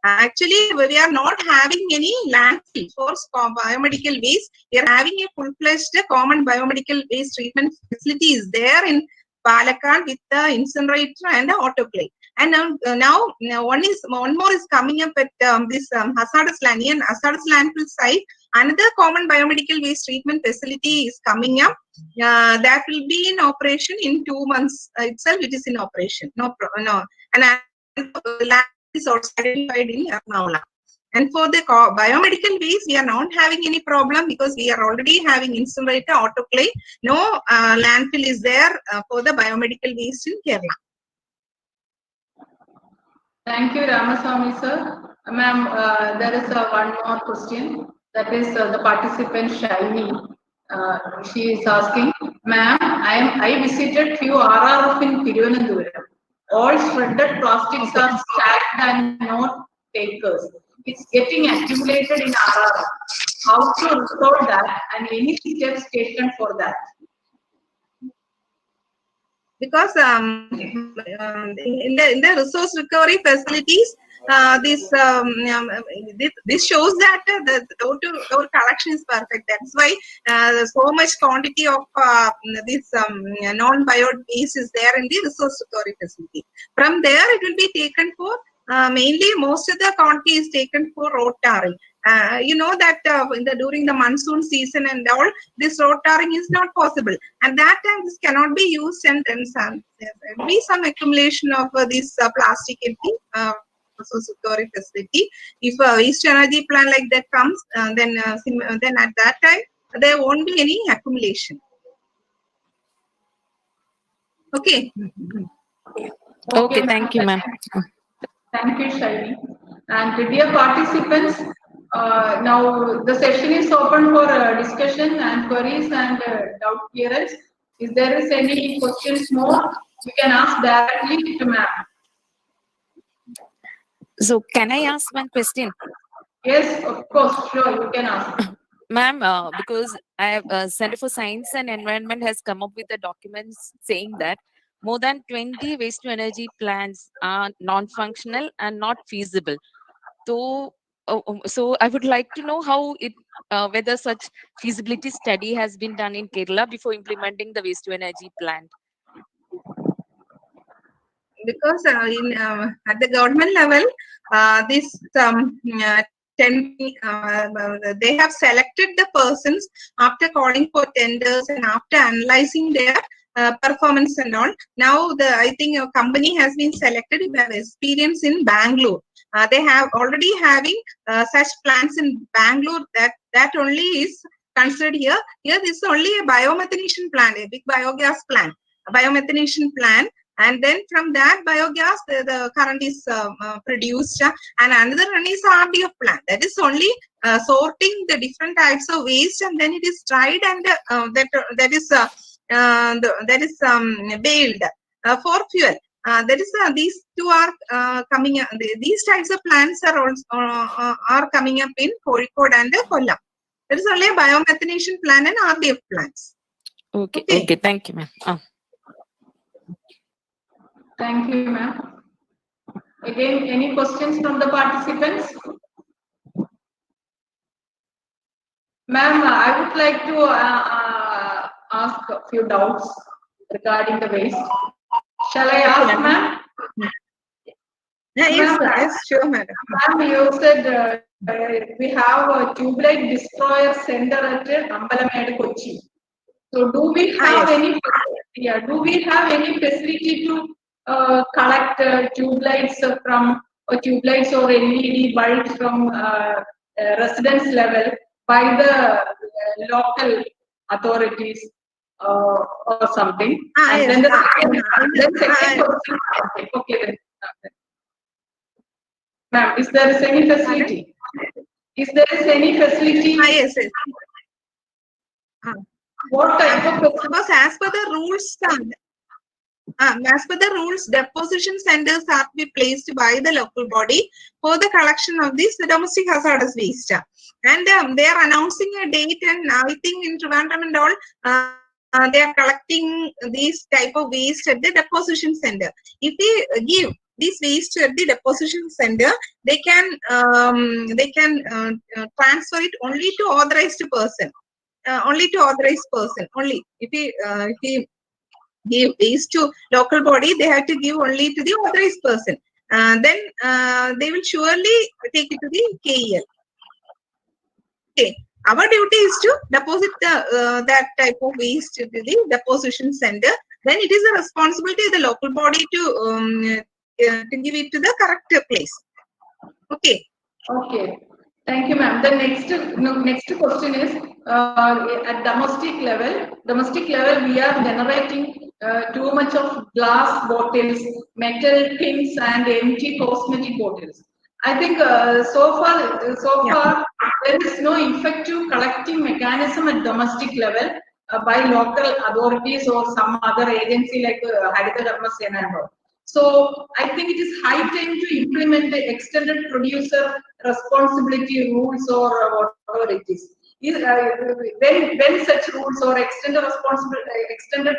Actually, we are not having any landfill for biomedical waste. We are having a full-fledged common biomedical waste treatment facility is there in Palakkad with the incinerator and the autoclave. And now one more is coming up at this hazardous landfill site. Another common biomedical waste treatment facility is coming up. That will be in operation in 2 months itself. It is in operation. And land is also identified in Ernakulam. And for the biomedical waste, we are not having any problem because we are already having incinerator, autoclave. No landfill is there for the biomedical waste in Kerala. Thank you, Ramaswamy sir. Ma'am, there is one more question. That is the participant Sherly. She is asking, ma'am, I visited few RRF in Thiruvananthapuram. All shredded plastics are stacked and not takers. It's getting accumulated in RRF. How to restore that and any steps taken for that? Because in the resource recovery facilities, this shows that our collection is perfect. That's why so much quantity of this non-bio waste is there in the resource recovery facility. From there, it will be taken for mainly most of the quantity is taken for road tarring. You know that during the monsoon season and all, this road tarring is not possible. And that time this cannot be used, and then there will be some accumulation of this plastic in the resource recovery facility. If a waste energy plan like that comes, then at that time there won't be any accumulation. Okay. Okay, thank you, ma'am. Thank you, Sherly. And dear participants, now the session is open for discussion and queries and doubt clearance. If there is any questions more, you can ask directly to ma'am. So can I ask one question? Yes, of course, sure, you can ask. Ma'am, because I have Center for Science and Environment has come up with a document saying that more than 20 waste to energy plants are non-functional and not feasible. So, so I would like to know how it, whether such feasibility study has been done in Kerala before implementing the waste to energy plant. Because at the government level, this 10, they have selected the persons after calling for tenders and after analyzing their performance and all. Now I think a company has been selected who have experience in Bangalore. They have already having such plants in Bangalore. That only is considered here. Here this is only a biomethanation plant, a big biogas plant, a biomethanation plant. And then from that biogas, the current is produced. And another one is RDF plant. That is only sorting the different types of waste, and then it is dried, and that is baled for fuel. That is these two are coming. These types of plants are also are coming up in Kozhikode and Kollam. That is only a biomethanation plant and RDF plants. Okay. Okay. Thank you, ma'am. Thank you, ma'am. Again, any questions from the participants? Ma'am, I would like to ask a few doubts regarding the waste. Shall I ask, ma'am? Yes, sure, madam. Ma'am, you said we have a tube-light destroyer center at Ambalamed, Kochi. So, do we have any? Yeah, do we have any facility to collect tube lights from tube lights or LED bulbs from residence level by the local authorities or something? And then the second question. Okay, then. Ma'am, is there any facility? Is there any facility? Yes. What type of facility? Because as per the rules, deposition centers are to be placed by the local body for the collection of this domestic hazardous waste. And they are announcing a date, and I think in Thiruvananthapuram and all, they are collecting these type of waste at the deposition center. If they give this waste at the deposition center, they can transfer it only to authorized person. Only to authorized person. Only if he give waste to local body, they have to give only to the authorized person. Then they will surely take it to the KEL. Okay. Our duty is to deposit that type of waste to the deposition center. Then it is a responsibility of the local body to give it to the correct place. Okay. Okay. Thank you, ma'am. The next question is at domestic level, we are generating too much of glass bottles, metal tins, and empty cosmetic bottles. I think so far there is no effective collecting mechanism at domestic level by local authorities or some other agency like Haritha Dharma Sena and all. So I think it is high time to implement the extended producer responsibility rules or whatever it is. When such rules or extended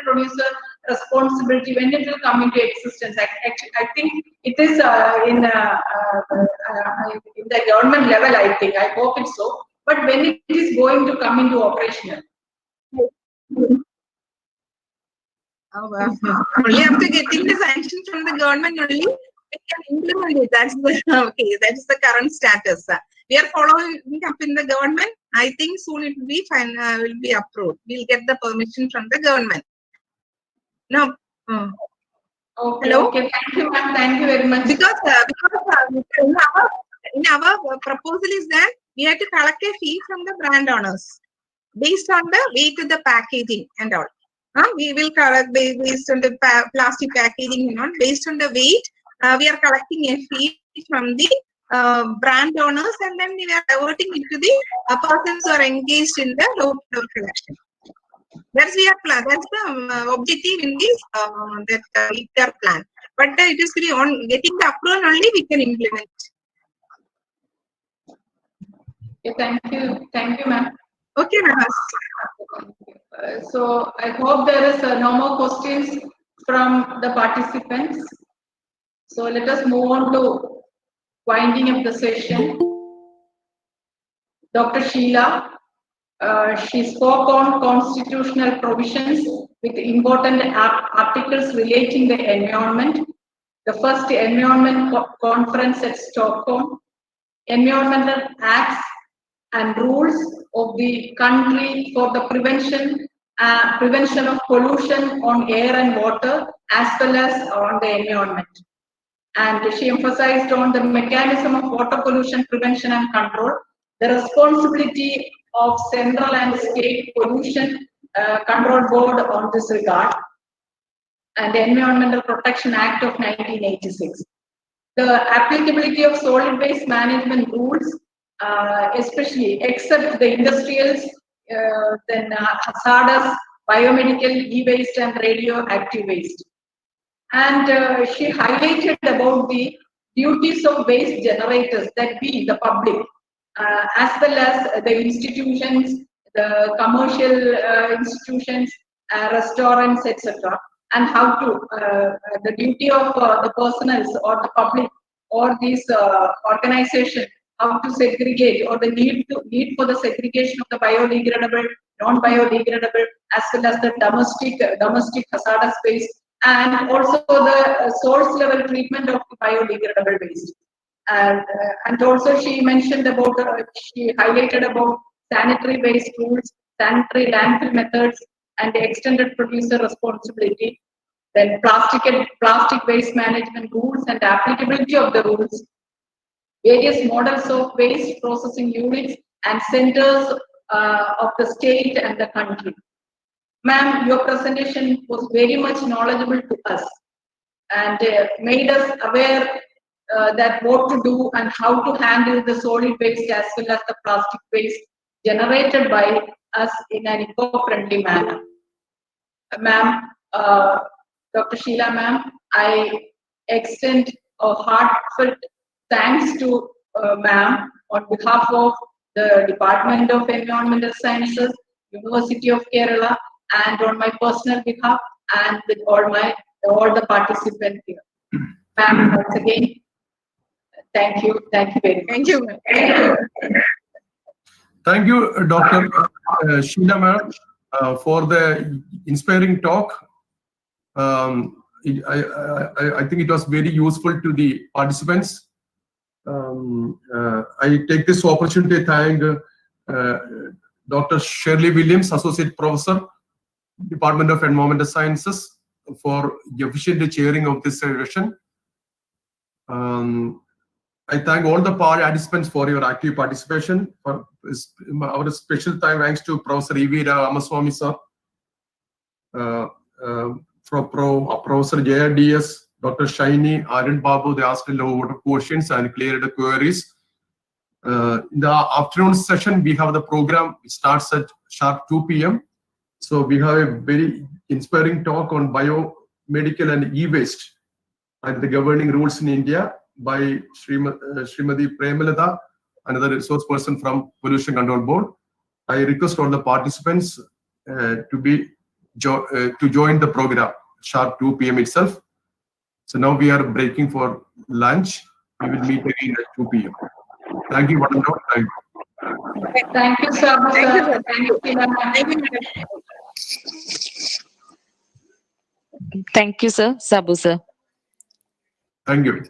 producer responsibility, when it will come into existence? I think it is in the government level. I think. I hope it's so. But when it is going to come into operational? Only after getting the sanction from the government only we can implement it. That's the current status. We are following up in the government. I think soon it will be fine. Will be approved. We'll get the permission from the government. No. Okay. Hello. Okay. Thank you, ma'am. Thank you very much. Because in our proposal is that we have to collect a fee from the brand owners based on the weight of the packaging and all. We will collect based on the plastic packaging, based on the weight. We are collecting a fee from the brand owners, and then we are diverting it to the persons who are engaged in the door collection. That's the objective in this that plan. But it is to be on getting the approval only we can implement. Okay, thank you, ma'am. Okay, ma'am. So I hope there is no more questions from the participants. So let us move on to winding up the session. Dr. Sheela, she spoke on constitutional provisions with important articles relating the environment. The first environment conference at Stockholm, environmental acts and rules of the country for the prevention of pollution on air and water as well as on the environment. And she emphasized on the mechanism of water pollution prevention and control, the responsibility of central and state pollution control board on this regard, and the Environmental Protection Act of 1986. The applicability of solid waste management rules, especially except the industrials, then hazardous, biomedical, e-waste and radioactive waste. And she highlighted about the duties of waste generators, that we, the public, as well as the institutions, the commercial institutions, restaurants, etc., and how to the duty of the personnel or the public or these organization, how to segregate, or the need for the segregation of the biodegradable, non-biodegradable, as well as the domestic hazardous waste, and also the source level treatment of biodegradable waste. And also she mentioned about, she highlighted about sanitary waste rules, sanitary landfill methods, and the extended producer responsibility, then plastic waste management rules and applicability of the rules, various models of waste processing units and centers of the state and the country. Ma'am, your presentation was very much knowledgeable to us and made us aware that what to do and how to handle the solid waste as well as the plastic waste generated by us in an eco-friendly manner. Ma'am, Dr. Sheela ma'am, I extend a heartfelt thanks to ma'am on behalf of the Department of Environmental Sciences, University of Kerala, and on my personal behalf, and with all the participants here. Ma'am, once again, thank you very much. Thank you. Thank you, Dr. Sheela ma'am, for the inspiring talk. I think it was very useful to the participants. I take this opportunity to thank Dr. Sherly Williams, Associate Professor, Department of Environmental Sciences, for the efficient chairing of this session. I thank all the participants for your active participation. Our special thanks to Professor Evira Amaswamy sir, Professor JRDS, Dr. Shaini, Arun Babu. They asked a lot of questions and cleared the queries. In the afternoon session, we have the program. It starts at sharp 2 p.m. So we have a very inspiring talk on biomedical and e-waste and the governing rules in India by Srimati Premalata, another resource person from Pollution Control Board. I request all the participants to join the program sharp 2 p.m. itself. So now we are breaking for lunch. We will meet again at 2 p.m. Thank you, one and all. Thank you. Thank you, sir. Thank you, sir. Thank you, Thank you. Thank you, sir. Sabu, sir. Thank you.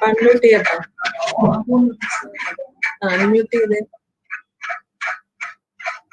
Unmute ചെയ്യട്ടോ. Unmute ചെയ്തേ.